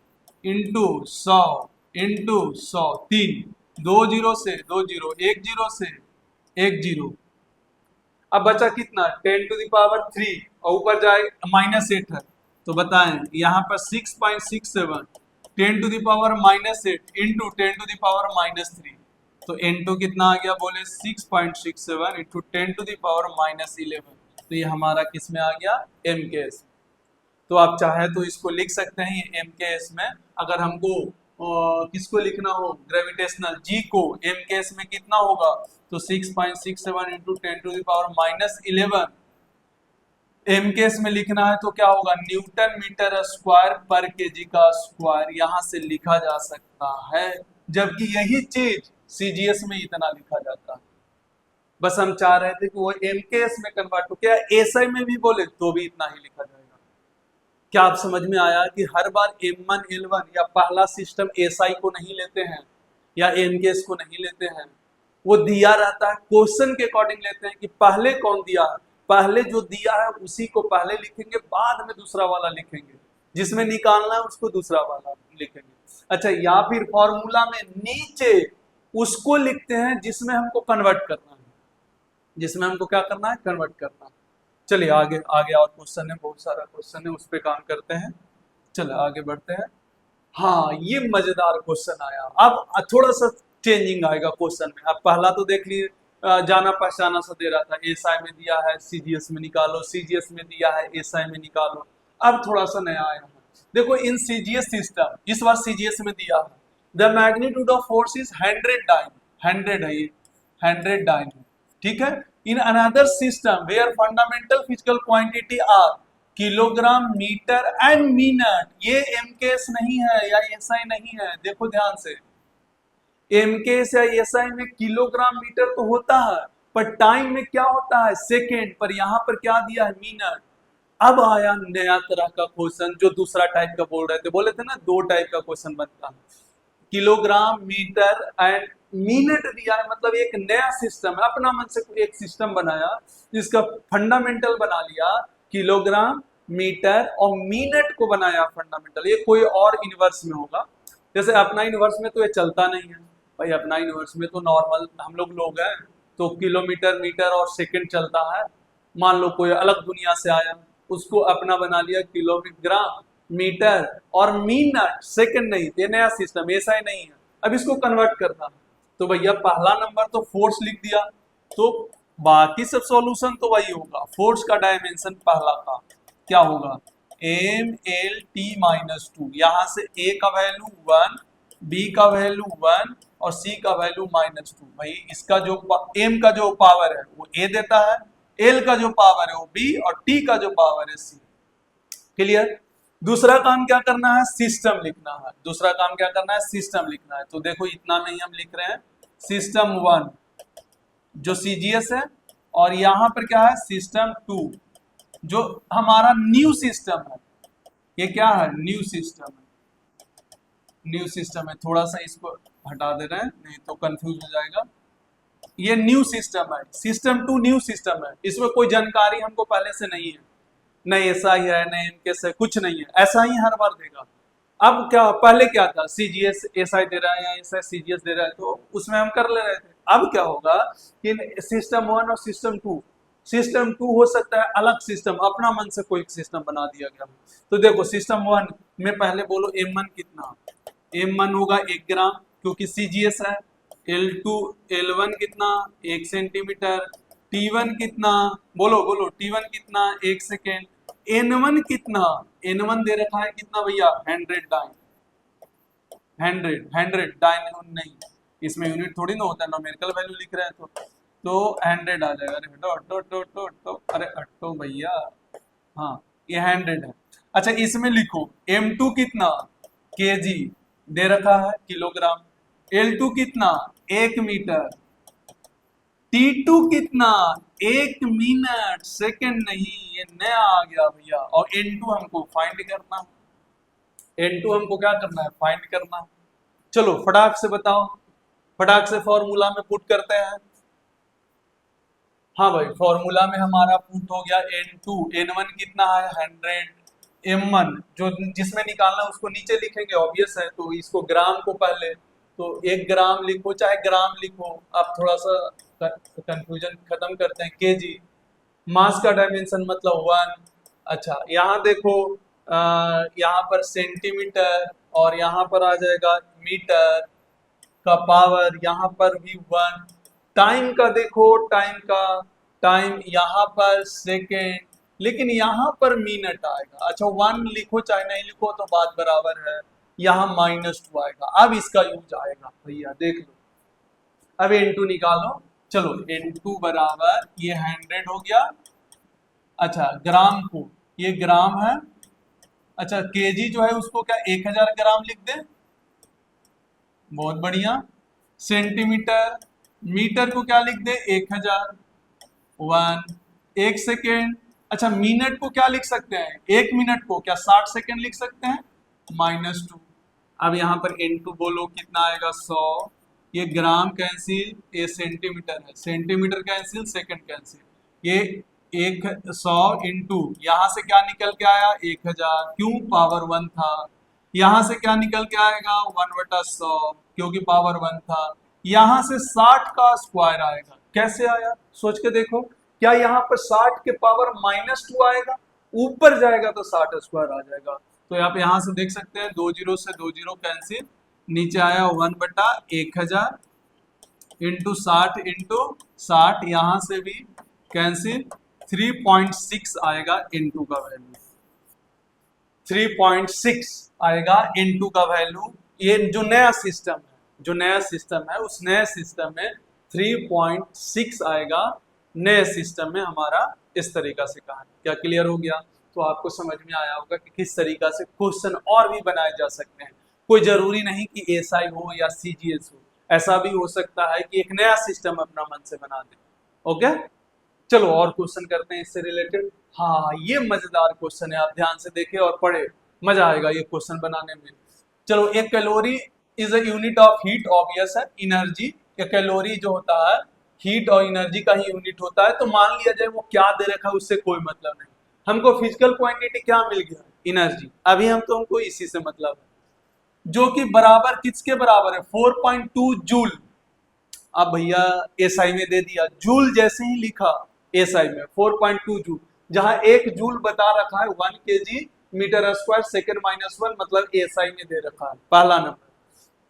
इंटू 100 इंटू 100, 3, 2 जीरो से 2 जीरो, 1 जीरो से 1 जीरो। अब बचा कितना, 10⁻3, और ऊपर जाए -8 है, तो बताएं यहाँ पर 6.67 10⁻⁻8 इंटू 10⁻⁻3, तो N2 कितना आ गया, बोले 6.67 इंटू 10⁻11। तो ये हमारा किस में आ गया, MKS। तो आप चाहे तो इसको लिख सकते हैं, ये MKS में। अगर हमको किसको लिखना हो, ग्रेविटेशनल जी को MKS में कितना होगा, तो 6.67 इंटू 10⁻11 MKS में लिखना है तो क्या होगा, न्यूटन मीटर स्क्वायर पर केजी का स्क्वायर यहाँ से लिखा जा सकता है, जबकि यही चीज CGS में इतना लिखा जाता है। बस हम चाह रहे थे कि वो MKS में कन्वर्ट हो, क्या SI में भी बोले तो भी इतना ही लिखा जाएगा। क्या आप समझ में आया कि हर बार M1 L1 या पहला सिस्टम SI को नहीं लेते हैं या MKS को नहीं लेते हैं, वो दिया रहता है क्वेश्चन के अकॉर्डिंग लेते हैं कि पहले कौन दिया है, पहले जो दिया है उसी को पहले लिखेंगे, बाद में दूसरा वाला लिखेंगे, जिसमें निकालना है उसको दूसरा वाला लिखेंगे। अच्छा, या फिर फॉर्मूला में नीचे उसको लिखते हैं जिसमें हमको कन्वर्ट करना है, जिसमें हमको क्या करना है, कन्वर्ट करना है। चलिए आगे आगे और क्वेश्चन है, बहुत सारा क्वेश्चन है, उस पर काम करते हैं। चलो आगे बढ़ते हैं। हाँ, ये मजेदार क्वेश्चन आया, अब थोड़ा सा चेंजिंग आएगा क्वेश्चन में। अब पहला तो देख लीजिए, जाना पहचाना सा दे रहा था, SI में दिया है CGS में निकालो, CGS में दिया है SI में निकालो। अब थोड़ा सा नया आया है, देखो इन सीजीएस सिस्टम, इस बार सीजीएस में दिया है the magnitude of force is 100 dyne, 100 है ये, 100 डाइन, ठीक है। In another system where fundamental physical quantity are kilogram, metre and minute, ये एमकेएस नहीं है या एसआई नहीं है, देखो ध्यान से। एमकेएस या एसआई में किलोग्राम मीटर तो होता है, पर टाइम में क्या होता है, सेकेंड, पर यहां पर क्या दिया है, मिनट। अब आया नया तरह का क्वेश्चन जो दूसरा टाइप का बोल रहे थे, बोले थे ना दो टाइप का क्वेश्चन बनता है, किलोग्राम, मीटर एंड मिनट दिया है, मतलब एक नया सिस्टम है, अपना मन से एक सिस्टम बनाया जिसका फंडामेंटल बना लिया, किलोग्राम, मीटर और मिनट को बनाया फंडामेंटल। ये कोई और यूनिवर्स में होगा, जैसे अपना यूनिवर्स में तो ये चलता नहीं है भाई, अपना यूनिवर्स में तो नॉर्मल हम लोग हैं तो किलोमीटर, मीटर और सेकंड चलता है। मान लो कोई अलग दुनिया से आया, उसको अपना बना लिया किलोग्राम, मीटर और मिनट, सेकंड नहीं, ये नया सिस्टम, ऐसा ही नहीं है। अब इसको कन्वर्ट करना, तो भैया पहला नंबर तो फोर्स लिख दिया, तो बाकी सब सॉल्यूशन तो वही होगा। फोर्स का डायमेंशन पहला का क्या होगा, एम एल टी माइनस 2, यहां से ए का वैल्यू 1, बी का वैल्यू 1 और सी का वैल्यू -2। भाई इसका जो एम का जो पावर है वो ए देता है, एल का जो पावर है वो बी और टी का जो पावर है सी। क्लियर। दूसरा काम क्या करना है, सिस्टम लिखना है। दूसरा काम क्या करना है, सिस्टम लिखना है। तो देखो इतना में ही हम लिख रहे हैं सिस्टम 1 जो सीजीएस है, और यहां पर क्या है सिस्टम 2 जो हमारा न्यू सिस्टम है। ये क्या है, न्यू सिस्टम है, न्यू सिस्टम है। थोड़ा सा इसको हटा दे रहे हैं नहीं तो कंफ्यूज हो जाएगा। ये न्यू सिस्टम है, सिस्टम 2 न्यू सिस्टम है, इसमें कोई जानकारी हमको पहले से नहीं है, नहीं ऐसा ही है, नहीं इनके से कुछ नहीं है, ऐसा ही हर बार देगा। अब क्या, पहले क्या था, सीजीएस एसआई दे रहा है या एसआई सीजीएस दे रहा है, तो उसमें हम कर ले रहे थे। अब क्या होगा कि सिस्टम 1 और सिस्टम 2, सिस्टम 2 हो सकता है अलग सिस्टम, अपना मन से कोई सिस्टम बना दिया गया। तो देखो सिस्टम 1 में पहले बोलो M1 कितना, M1 होगा 1 ग्राम क्योंकि सीजीएस है, L2 L1 कितना 1 सेंटीमीटर, T1 कितना, बोलो बोलो T1 कितना 1 सेकेंड, N1 कितना, N1 दे रखा है कितना भैया 100 डाइन, 100 डाइन नहीं, इसमें यूनिट थोड़ी ना होता है, न्यूमेरिकल वैल्यू लिख रहे हैं तो 100 आ जाएगा। अरे हटो हटो हटो हटो हटो, अरे हटो भैया, हाँ ये 100 है। अच्छा इसमें लिखो M2 कितना केजी दे रखा है किलोग्राम, L2 कितना 1 मीटर, T2 कितना 1 मिनट, सेकंड नहीं, ये नया आ गया भैया। और N2 हमको फाइंड करना, N2 हमको क्या करना है, फाइंड करना। चलो फटाक से बताओ, फटाक से फॉर्मूला में पुट करते हैं। हाँ भाई फॉर्मूला में हमारा पुट हो गया N2, N1 कितना है 100, M1 जो जिसमें निकालना है उसको नीचे लिखेंगे, ऑब्वियस है, तो इसको ग्राम को पहले, तो 1 ग्राम लिखो चाहे ग्राम लिखो, आप थोड़ा सा कंफ्यूजन खत्म करते हैं। केजी, मास का डायमेंशन मतलब 1। अच्छा यहाँ देखो यहाँ पर सेंटीमीटर और यहाँ पर आ जाएगा मीटर का पावर, यहाँ पर भी 1। टाइम का देखो, टाइम का, टाइम यहाँ पर सेकेंड, लेकिन यहाँ पर मिनट आएगा। अच्छा 1 लिखो चाहे नहीं लिखो तो बात बराबर है, यहाँ -2 आएगा। अब इसका यूज आएगा भैया, देख लो, अब N2 निकालो। चलो N2 बराबर ये 100 हो गया। अच्छा ग्राम को, ये ग्राम है। अच्छा केजी जो है उसको क्या 1000 ग्राम लिख दे, बहुत बढ़िया। सेंटीमीटर, मीटर को क्या लिख दे 1000, 1, 1 सेकेंड। अच्छा मिनट को क्या लिख सकते हैं, 1 मिनट को क्या 60 सेकेंड लिख सकते हैं, -2। अब यहाँ पर N2 बोलो कितना आएगा 100, ये ग्राम कैंसिल, ये सेंटीमीटर है, सेंटीमीटर कैंसिल, सेकंड कैंसिल, ये 100 इंटू यहाँ से क्या निकल के आया 1000, क्यों पावर 1 था। यहाँ से क्या निकल के आएगा 1/100 क्योंकि पावर 1 था। यहाँ से 60 का स्क्वायर आएगा, कैसे आया सोच के देखो, क्या यहाँ पर 60 के पावर -2 आएगा, ऊपर जाएगा तो 60 स्क्वायर आ जाएगा। तो आप यहाँ से देख सकते हैं 2 जीरो से 2 जीरो कैंसिल, नीचे आया 1/1000 इंटू 60 यहाँ से भी कैंसिल, 3.6 आएगा N2 का वैल्यू, 3.6 आएगा N2 का वैल्यू। ये जो नया सिस्टम है उस नए सिस्टम में 3.6 आएगा। नए सिस्टम में हमारा इस तरीका से कहा। क्या क्लियर हो गया? तो आपको समझ में आया होगा कि किस तरीका से क्वेश्चन और भी बनाए जा सकते हैं। कोई जरूरी नहीं कि एसआई हो या सीजीएस हो, ऐसा भी हो सकता है कि एक नया सिस्टम अपना मन से बना दे। ओके, चलो और क्वेश्चन करते हैं इससे रिलेटेड। हाँ, ये मजेदार क्वेश्चन है, आप ध्यान से देखें और पढ़े, मजा आएगा ये क्वेश्चन बनाने में। चलो, एक calorie is a unit of heat, obvious है, एनर्जी। कैलोरी जो होता है हीट और एनर्जी का ही यूनिट होता है। तो मान लिया जाए वो क्या दे रखा है उससे कोई मतलब नहीं, हमको फिजिकल क्वांटिटी क्या मिल गया? एनर्जी। अभी हमको इसी से मतलब है, जो कि बराबर किसके बराबर है? 4.2 जूल। अब भैया एसआई में दे दिया, जूल जैसे ही लिखा एसआई में 4.2 जूल, जहां एक जूल बता रखा है 1 kg मीटर स्क्वायर सेकेंड -1, मतलब एसआई में दे रखा है। पहला नंबर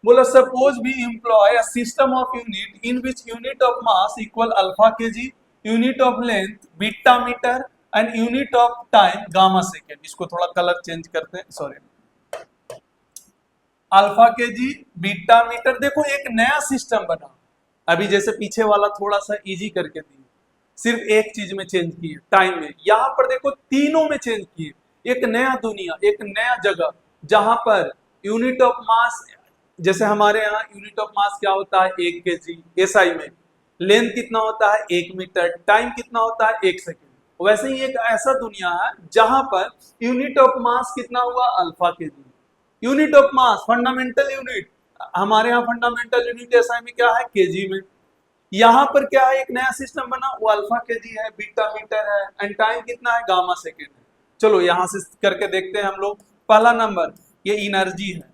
बोला, suppose we employ a system of unit in which unit of mass equal alpha kg, unit of length beta metre and unit of time gamma second. इसको थोड़ा colour change करते हैं, sorry, alpha kg beta metre. देखो एक नया system बना। अभी जैसे पीछे वाला थोड़ा सा इजी करके दिए, सिर्फ एक चीज में चेंज किए, टाइम में। यहां पर देखो तीनों में चेंज किए। एक नया दुनिया, एक नया जगह, जहां पर यूनिट ऑफ मास, जैसे हमारे यहाँ यूनिट ऑफ मास क्या होता है? 1 kg एसआई में। लेंथ कितना होता है? 1 मीटर। टाइम कितना होता है? 1 सेकेंड। वैसे ही एक ऐसा दुनिया है जहां पर यूनिट ऑफ मास कितना हुआ? Alpha kg। Unit of mass, fundamental unit, हमारे यहाँ फंडामेंटल यूनिट एसआई में क्या है? केजी में। यहाँ पर क्या है? एक नया सिस्टम बना, वो अल्फा केजी है, बीटा मीटर है, एंड टाइम कितना है? गामा सेकेंड है। चलो यहां से करके देखते हैं हम लोग। पहला नंबर ये एनर्जी है,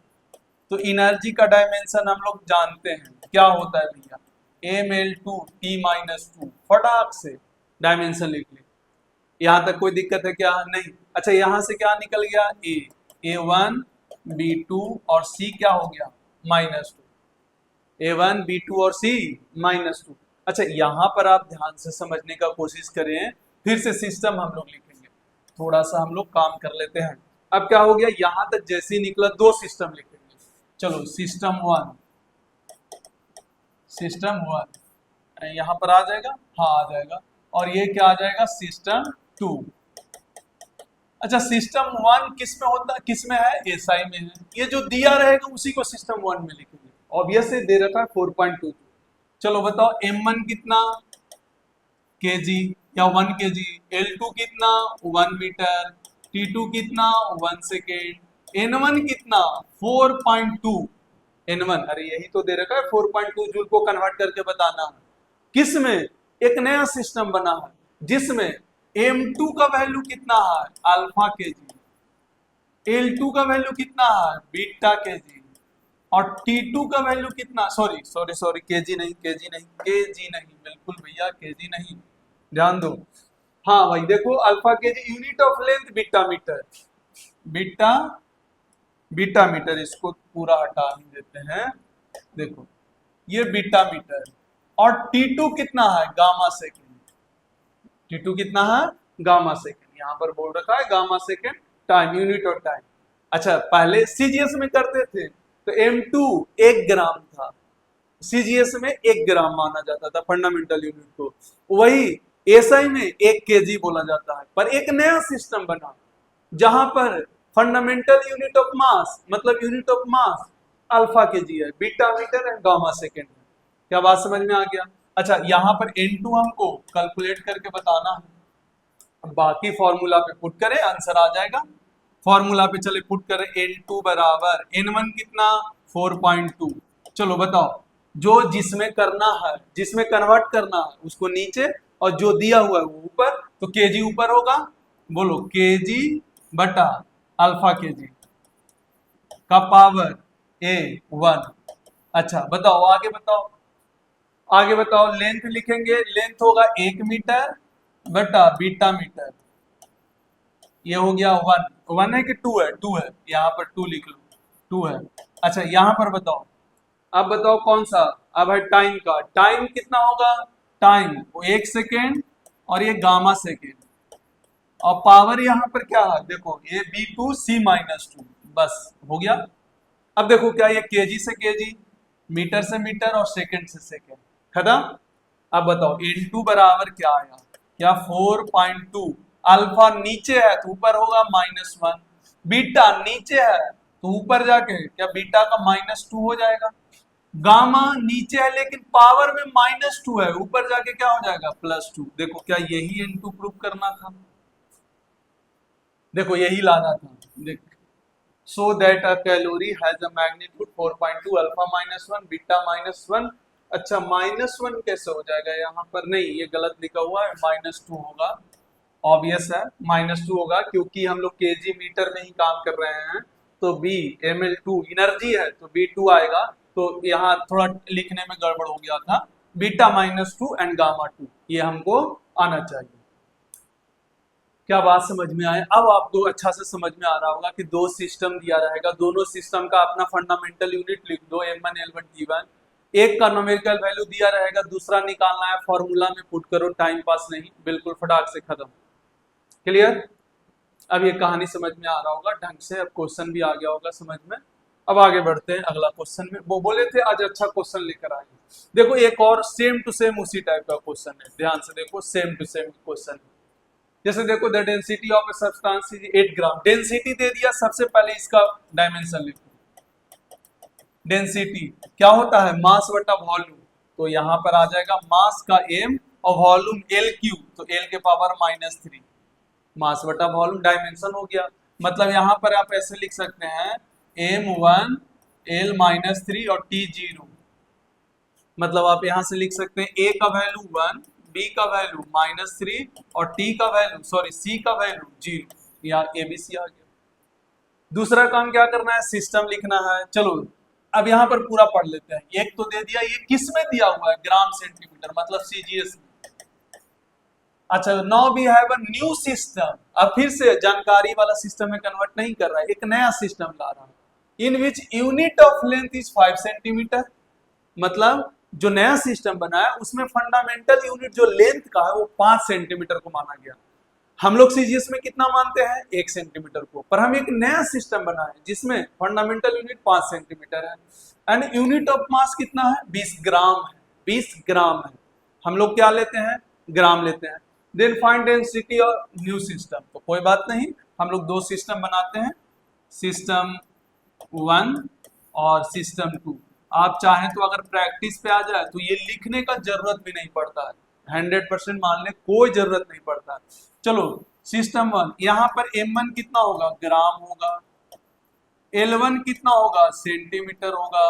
तो एनर्जी का डायमेंशन हम लोग जानते हैं क्या होता है भैया? mL2T-2। फटाक से डायमेंशन लिख ले। यहां तक कोई दिक्कत है क्या? नहीं। अच्छा, यहां से क्या निकल गया? A1 B2 और C क्या हो गया? -2। A1 B2 और C -2। अच्छा, यहां पर आप ध्यान से समझने का कोशिश करें, फिर से सिस्टम हम लोग लिखेंगे, थोड़ा सा हम लोग काम कर लेते हैं। अब क्या हो गया? यहां तक जैसे ही निकला दो सिस्टम लिखेंगे। चलो, सिस्टम वन यहां पर आ जाएगा, हाँ आ जाएगा। और ये क्या आ जाएगा? सिस्टम 2। अच्छा, सिस्टम 1 किस में होता है? किस में है? एसआई में है। ये जो दिया रहेगा उसी को सिस्टम 1 में लिखेंगे। ऑब्वियसली दे रखा है 4.2। चलो बताओ, M1 कितना? केजी या 1 kg। L2 कितना? 1 मीटर। T2 कितना? 1 सेकेंड। N1 कितना? 4.2। N1, अरे यही तो दे रखा है 4.2 जूल को कन्वर्ट करके बताना है। किस में? एक नया सिस्टम बना है जिसमें M2 का वैल्यू कितना है? Alpha KG. L2 का वैल्यू कितना है? Beta KG. और T2 का वैल्यू कितना? सॉरी केजी नहीं, बिल्कुल भैया, केजी नहीं, ध्यान दो। हाँ भाई देखो, alpha KG unit of length beta metre, इसको पूरा हटा ही देते हैं। देखो ये बीटा मीटर, और T2 कितना है? Gamma second. T2 कितना है? Gamma second. यहां पर बोल रखा है gamma second time, unit of time. अच्छा, पहले सीजीएस में करते थे तो M2 1 ग्राम था, सीजीएस में 1 ग्राम माना जाता था फंडामेंटल यूनिट को। वही एसआई में 1 केजी बोला जाता है। पर एक नया सिस्टम बना जहां पर फंडामेंटल यूनिट ऑफ मास, मतलब unit of mass alpha KG है, बीटा मीटर है, गामा सेकेंड है। क्या बात समझ में आ गया? अच्छा, यहाँ पर N2 हमको कैलकुलेट करके बताना है। बाकी फॉर्मूला पे पुट करें, आंसर आ जाएगा। फॉर्मूला पे चले पुट करें, N2 बराबर N1 कितना? 4.2। चलो बताओ, जो जिसमें करना है, जिसमें कन्वर्ट करना है उसको नीचे, और जो दिया हुआ है वो ऊपर। तो केजी ऊपर होगा, बोलो केजी बटा अल्फा केजी का पावर A1। अच्छा बताओ, आगे बताओ, लेंथ लिखेंगे, लेंथ होगा 1 मीटर बटा बीटा मीटर। ये हो गया 1 है कि 2 है? 2 है, यहाँ पर 2 लिख लो, 2 है। अच्छा, यहाँ पर बताओ, अब बताओ कौन सा? अब है टाइम का। टाइम कितना होगा? टाइम वो 1 सेकेंड, और ये गामा सेकेंड। और पावर यहाँ पर क्या है, देखो ये B2C-2, बस हो गया। अब देखो क्या ये केजी से केजी, मीटर से मीटर और सेकंड से सेकंड, खत्म। अब बताओ N2 बराबर क्या आया, क्या 4.2। अल्फा नीचे है तो ऊपर होगा -1, बीटा नीचे है तो ऊपर जाके क्या बीटा का -2 हो जाएगा। गामा नीचे है लेकिन पावर में -2 है, ऊपर जाके क्या हो जाएगा +2। देखो क्या यही N2 प्रूव करना था, देखो यही लाना था। देख, so that a calorie has a magnitude 4.2, alpha -1 beta -1। अच्छा -1 कैसे हो जाएगा यहाँ पर, नहीं ये गलत लिखा हुआ है, -2 होगा। ऑब्वियस है -2 होगा क्योंकि हम लोग केजी मीटर में ही काम कर रहे हैं, तो B ml2 एनर्जी है तो B2 आएगा। तो यहाँ थोड़ा लिखने में गड़बड़ हो गया था, बीटा -2 एंड गामा 2 ये हमको आना चाहिए। क्या बात समझ में आए। अब आपको अच्छा से समझ में आ रहा होगा कि दो सिस्टम दिया रहेगा, दोनों सिस्टम का अपना फंडामेंटल यूनिट लिख दो, M1 L1 T1। एक का न्यूमेरिकल वैल्यू दिया रहेगा, दूसरा निकालना है, फॉर्मूला में पुट करो, टाइम पास नहीं, बिल्कुल फटाक से खत्म। क्लियर। अब ये कहानी समझ में आ रहा होगा ढंग से, अब क्वेश्चन भी आ गया होगा समझ में। अब आगे बढ़ते हैं अगला क्वेश्चन में। वो बोले थे आज अच्छा क्वेश्चन लेकर आए, देखो एक और सेम टू सेम उसी टाइप का क्वेश्चन है, ध्यान से देखो, सेम टू सेम क्वेश्चन है। जैसे देखो the density of a substance is 8 gram, density दे दिया, सबसे पहले इसका डायमेंशन लिखो। डेंसिटी क्या होता है, मास बटा वॉल्यूम, तो यहाँ पर आ जाएगा मास का m और वॉल्यूम L3, तो L के पावर -3, मास बटा वॉल्यूम, डायमेंशन हो गया। मतलब यहाँ पर आप ऐसे लिख सकते हैं m1 L-3 और T0, मतलब आप यहां से लिख सकते हैं A का वैल्यू 1, B का वैल्यू -3 और T का वैल्यू C का वैल्यू 0, या ABC आ गया। दूसरा काम क्या करना है, सिस्टम लिखना है। चलो अब यहाँ पर पूरा पढ़ लेते हैं। एक तो दे दिया, ये किस में दिया हुआ है, ग्राम सेंटीमीटर, मतलब CGS में। अच्छा, now we have a new system, अब फिर से जानकारी वाला सिस्टम में कन्वर्ट नहीं कर रहा है, एक नया सिस्टम ला रहा है। In which unit of length is 5 centimetre, मतलब जो नया सिस्टम बना है उसमें फंडामेंटल यूनिट जो लेंथ का है वो 5 सेंटीमीटर को माना गया। हम लोग सीजीएस में कितना मानते हैं, 1 सेंटीमीटर को, पर हम एक नया सिस्टम बनाए जिसमें फंडामेंटल यूनिट 5 सेंटीमीटर है एंड यूनिट ऑफ मास कितना है, 20 ग्राम है, 20 ग्राम है। हम लोग क्या लेते हैं, ग्राम लेते हैं। Then find density of new system, तो कोई बात नहीं, हम लोग दो सिस्टम बनाते हैं, सिस्टम 1 और सिस्टम 2। आप चाहें तो अगर प्रैक्टिस पे आ जाए तो ये लिखने का जरूरत भी नहीं पड़ता है, 100% मान ले, कोई जरूरत नहीं पड़ता है। चलो सिस्टम 1, यहाँ पर M1 कितना होगा, ग्राम होगा, L1 कितना होगा, सेंटीमीटर होगा,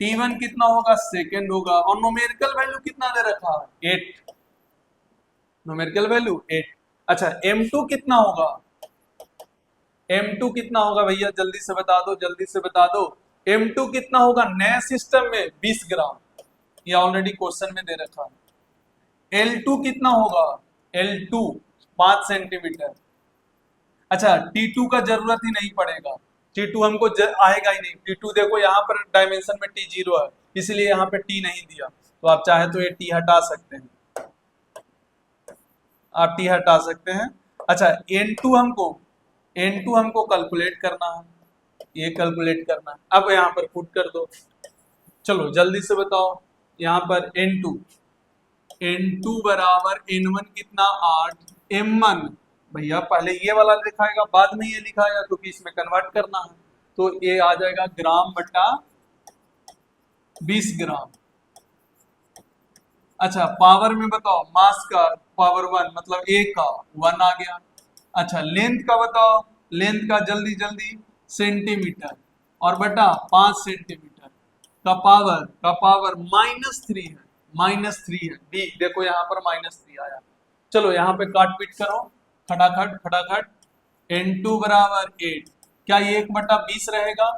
T1 कितना होगा, सेकेंड होगा, और न्यूमेरिकल वैल्यू कितना दे रखा है, 8, न्यूमेरिकल वैल्यू 8। अच्छा M2 कितना होगा, M2 कितना होगा भैया, जल्दी से बता दो, जल्दी से बता दो। M2 कितना होगा नए सिस्टम में, 20 ग्राम, ये ऑलरेडी क्वेश्चन में दे रखा है। L2 कितना होगा, L2 5 सेंटीमीटर। अच्छा T2 का जरूरत ही नहीं पड़ेगा, T2 हमको आएगा ही नहीं। T2 देखो यहाँ पर डायमेंशन में T0 है, इसलिए यहाँ पे T नहीं दिया, तो आप चाहे तो ये T हटा सकते हैं, आप T हटा सकते हैं। अच्छा N2 हमको कैलकुलेट करना है, ये कैलकुलेट करना है, अब यहाँ पर पुट कर दो। चलो जल्दी से बताओ, यहाँ पर N2 बराबर N1 कितना 8, M1 भैया पहले ये वाला लिखाएगा बाद में ये लिखाएगा क्योंकि इसमें कन्वर्ट करना है, तो ये आ जाएगा ग्राम बटा 20 ग्राम। अच्छा पावर में बताओ, मास का पावर 1 मतलब A का 1 आ गया। अच्छा लेंथ का बताओ, लेंथ का जल्दी जल्दी, सेंटीमीटर, और बटा 5 सेंटीमीटर का पावर -3 है, -3 है। बी देखो यहाँ पर -3 आया। चलो यहाँ पे काट पीट करो, खटाखट खटाखट। N2 बराबर 8, क्या ये 1/20 रहेगा,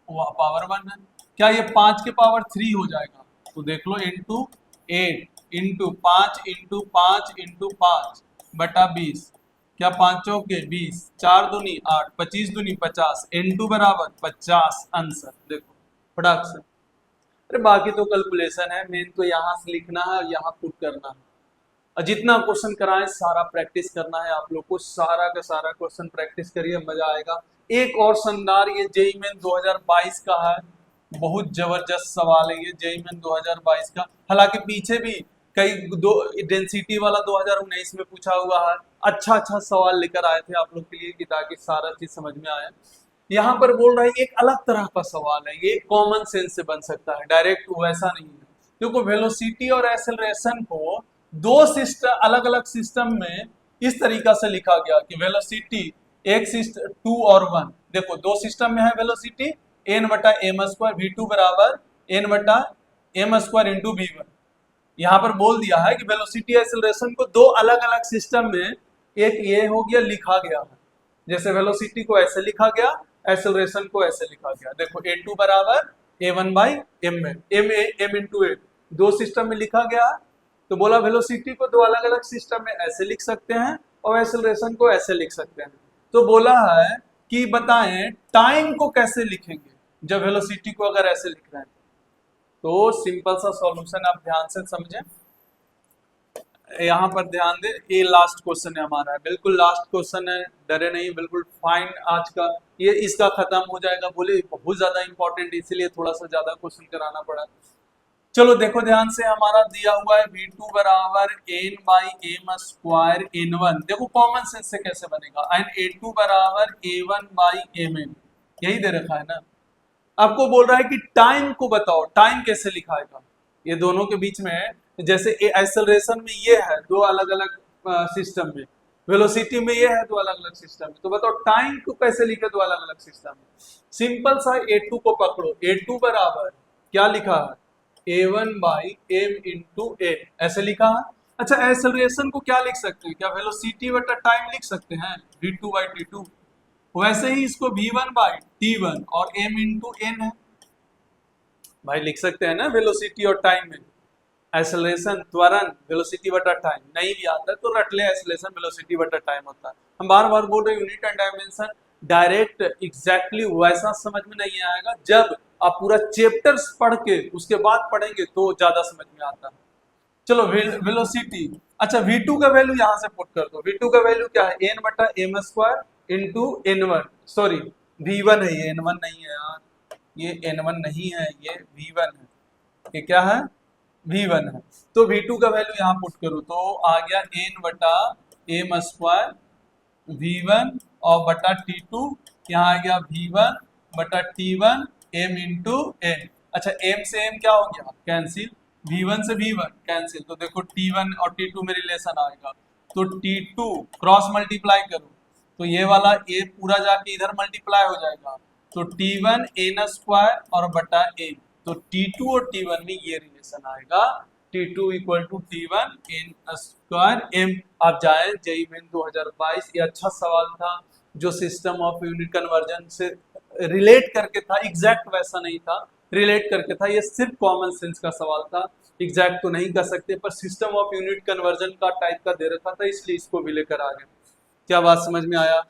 वह पावर 1 है। क्या ये 5 के पावर 3 हो जाएगा, तो देख लो N2 8 इंटू 5 इंटू 5 इंटू 5 बटा 20, क्या 5 के 20, 4 दूनी 8, 25 दूनी 50, N2 बराबर 50 आंसर। देखो फटाक से, अरे बाकी तो कैलकुलेशन है, मेन तो यहाँ से लिखना है और यहाँ पुट करना है। और जितना क्वेश्चन कराएं सारा प्रैक्टिस करना है आप लोग को, सारा का सारा क्वेश्चन प्रैक्टिस करिए, मजा आएगा। एक और शानदार ये जेईई मेन 2022 का है, बहुत जबरदस्त सवाल है ये जेईई मेन 2022 का। हालांकि पीछे भी कई दो डेंसिटी वाला 2019 में पूछा हुआ है, अच्छा अच्छा सवाल लेकर आए थे आप लोग के लिए कि ताकि सारा चीज समझ में आए। यहाँ पर बोल रहा है एक अलग तरह का सवाल है, ये कॉमन सेंस से बन सकता है, डायरेक्ट वैसा नहीं है। क्योंकि वेलोसिटी और एक्सेलरेशन को दो सिस्टम, अलग अलग सिस्टम में इस तरीका से लिखा गया कि वेलोसिटी एक सिस्टम 2 और 1, देखो दो सिस्टम में है वेलोसिटी n बटा एम स्क्वायर v2 बराबर n बटा एम स्क्वायर इंटू v1। यहाँ पर बोल दिया है कि वेलोसिटी एक्सेलरेशन को दो अलग अलग सिस्टम में एक ये हो गया लिखा गया है, जैसे वेलोसिटी को ऐसे लिखा गया, एक्सेलरेशन को ऐसे लिखा गया। देखो a2 बराबर a1 बाई m में m इंटू a, दो सिस्टम में लिखा गया। तो बोला वेलोसिटी को दो अलग अलग सिस्टम में ऐसे लिख सकते हैं और एक्सेलरेशन को ऐसे लिख सकते हैं। तो बोला है कि बताएं टाइम को कैसे लिखेंगे जब वेलोसिटी को अगर ऐसे लिख रहे हैं। तो सिंपल सा सॉल्यूशन आप ध्यान से समझें, यहाँ पर ध्यान दे, ये लास्ट क्वेश्चन है हमारा, बिल्कुल लास्ट क्वेश्चन है, डरे नहीं, बिल्कुल फाइन आज का ये, इसका खत्म हो जाएगा। बोले बहुत ज्यादा इंपॉर्टेंट, इसीलिए थोड़ा सा ज्यादा क्वेश्चन कराना पड़ा। चलो देखो ध्यान से, हमारा दिया हुआ है v2 बराबर n by M square n1, देखो कॉमन सेंस से कैसे बनेगा, एंड a2 बराबर a1 बाई mn, यही दे रखा है ना। आपको बोल रहा है कि टाइम को बताओ, टाइम कैसे लिखाएगा। ये दोनों के बीच में जैसे एक्सेलरेशन में ये है दो अलग अलग सिस्टम में, वेलोसिटी में ये है दो अलग अलग सिस्टम में, तो बताओ टाइम को कैसे लिखे दो अलग अलग सिस्टम में। सिंपल सा a2 को पकड़ो, a2 बराबर क्या लिखा है a1 by m into a, ऐसे लिखा है। अच्छा एक्सेलरेशन को क्या लिख सकते हैं, क्या वेलोसिटी बटा टाइम लिख सकते हैं v2 बाई t2, वैसे ही इसको v1 बाई t1 और m इंटू n है, भाई लिख सकते हैं ना वेलोसिटी और टाइम में। एक्सेलरेशन त्वरण वेलोसिटी बटा टाइम, नहीं भी आता तो रट ले एक्सेलरेशन वेलोसिटी बटा टाइम होता है। हम बार बार बोल रहे हैं unit and dimension, direct exactly वैसा समझ में नहीं आएगा, जब आप पूरा चैप्टर्स पढ़ के उसके बाद पढ़ेंगे तो ज्यादा समझ में आता है। चलो वेलोसिटी, अच्छा v2 का वैल्यू यहाँ से पुट कर दो, v2 का वैल्यू क्या है n बटा M square into n1, sorry v1 है ये n1 नहीं है यार, ये n1 नहीं है, ये v1 है, ये क्या है v1 है। तो v2 का वैल्यू यहाँ पुट करो तो आ गया n बटा एम स्क्वायर v1 और बटा t2, यहाँ आ गया v1 बटा t1 m इंटू n। अच्छा m से m क्या हो गया कैंसिल, v1 से v1 कैंसिल, तो देखो t1 और t2 में रिलेशन आएगा, तो t2 क्रॉस मल्टीप्लाई करो तो ये वाला a पूरा जाके इधर मल्टीप्लाई हो जाएगा, तो t1 n स्क्वायर और बटा m, तो t2 और t1 में ये रिलेशन आएगा, t2 equal to t1 n square m। आप जाए जेईई मेन 2022, ये अच्छा सवाल था जो सिस्टम ऑफ यूनिट कन्वर्जन से रिलेट करके था, एग्जैक्ट वैसा नहीं था, रिलेट करके था, ये सिर्फ कॉमन सेंस का सवाल था, एग्जैक्ट तो नहीं कर सकते, पर सिस्टम ऑफ यूनिट कन्वर्जन का टाइप का दे रखा था, इसलिए इसको भी लेकर आ गए। क्या बात समझ में आया।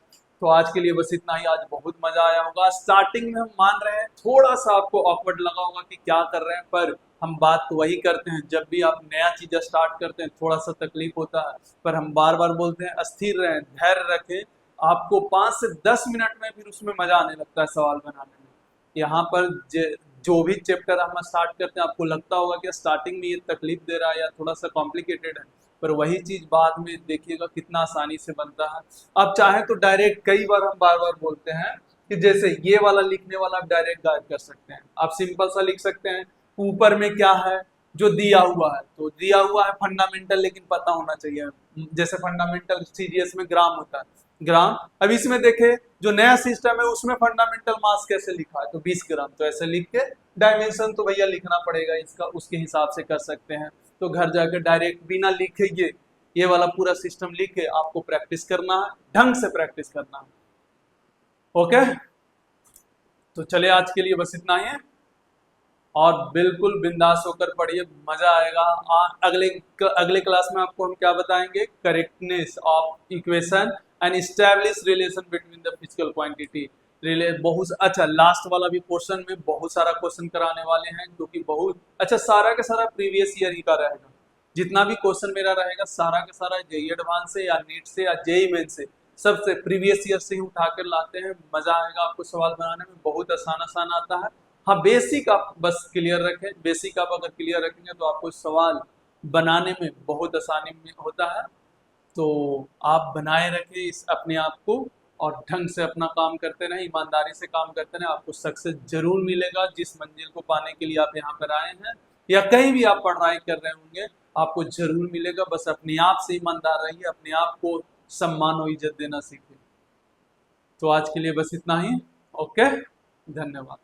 तो आज के लिए बस इतना ही, आज बहुत मजा आया होगा। स्टार्टिंग में हम मान रहे हैं थोड़ा सा आपको ऑकवर्ड लगा होगा कि क्या कर रहे हैं, पर हम बात तो वही करते हैं, जब भी आप नया चीज स्टार्ट करते हैं थोड़ा सा तकलीफ होता है, पर हम बार बार बोलते हैं अस्थिर रहें, धैर्य रखें, आपको 5 से 10 मिनट में फिर उसमें मजा आने लगता है सवाल बनाने में। यहाँ पर जो भी चैप्टर हम स्टार्ट करते हैं आपको लगता होगा कि स्टार्टिंग में ये तकलीफ दे रहा है या थोड़ा सा कॉम्प्लिकेटेड है, पर वही चीज बाद में देखिएगा कितना आसानी से बनता है। आप चाहे तो डायरेक्ट, कई बार हम बार बार बोलते हैं कि जैसे ये वाला लिखने वाला आप डायरेक्ट गायब कर सकते हैं, आप सिंपल सा लिख सकते हैं ऊपर में क्या है जो दिया हुआ है, तो दिया हुआ है फंडामेंटल, लेकिन पता होना चाहिए, जैसे फंडामेंटल सीजीएस में ग्राम होता है, ग्राम। अब इसमें देखे जो नया सिस्टम है उसमें फंडामेंटल मास कैसे लिखा है, तो 20 ग्राम, तो ऐसे लिख के डायमेंशन तो भैया लिखना पड़ेगा इसका, उसके हिसाब से कर सकते हैं। तो घर जाकर डायरेक्ट बिना लिखे ये वाला पूरा सिस्टम लिख के आपको प्रैक्टिस करना है, ढंग से प्रैक्टिस करना है। ओके, तो चले आज के लिए बस इतना ही है, और बिल्कुल बिंदास होकर पढ़िए, मजा आएगा। अगले क्लास में आपको हम क्या बताएंगे, correctness of equation and establish relation between the physical quantity. बहुत अच्छा, लास्ट वाला भी पोर्शन में बहुत सारा क्वेश्चन कराने वाले हैं, क्योंकि बहुत अच्छा सारा का सारा प्रीवियस ईयर ही का रहेगा, जितना भी क्वेश्चन मेरा रहेगा सारा का सारा जेई एडवांस से या नीट से या जेई मेन से सबसे प्रीवियस ईयर से ही उठा कर लाते हैं। मजा आएगा आपको सवाल बनाने में, बहुत आसान आसान आता है। हाँ, बेसिक आप बस क्लियर रखें, बेसिक आप अगर क्लियर रखेंगे तो आपको सवाल बनाने में बहुत आसानी में होता है। तो आप बनाए रखें इस अपने आप को और ढंग से अपना काम करते रहें, ईमानदारी से काम करते रहें, आपको सक्सेस जरूर मिलेगा। जिस मंजिल को पाने के लिए आप यहाँ पर आए हैं या कहीं भी आप पढ़ाई कर रहे होंगे आपको जरूर मिलेगा। बस अपने आप से ईमानदार रहिए, अपने आप को सम्मान और इज्जत देना सीखिए। तो आज के लिए बस इतना ही। ओके, धन्यवाद।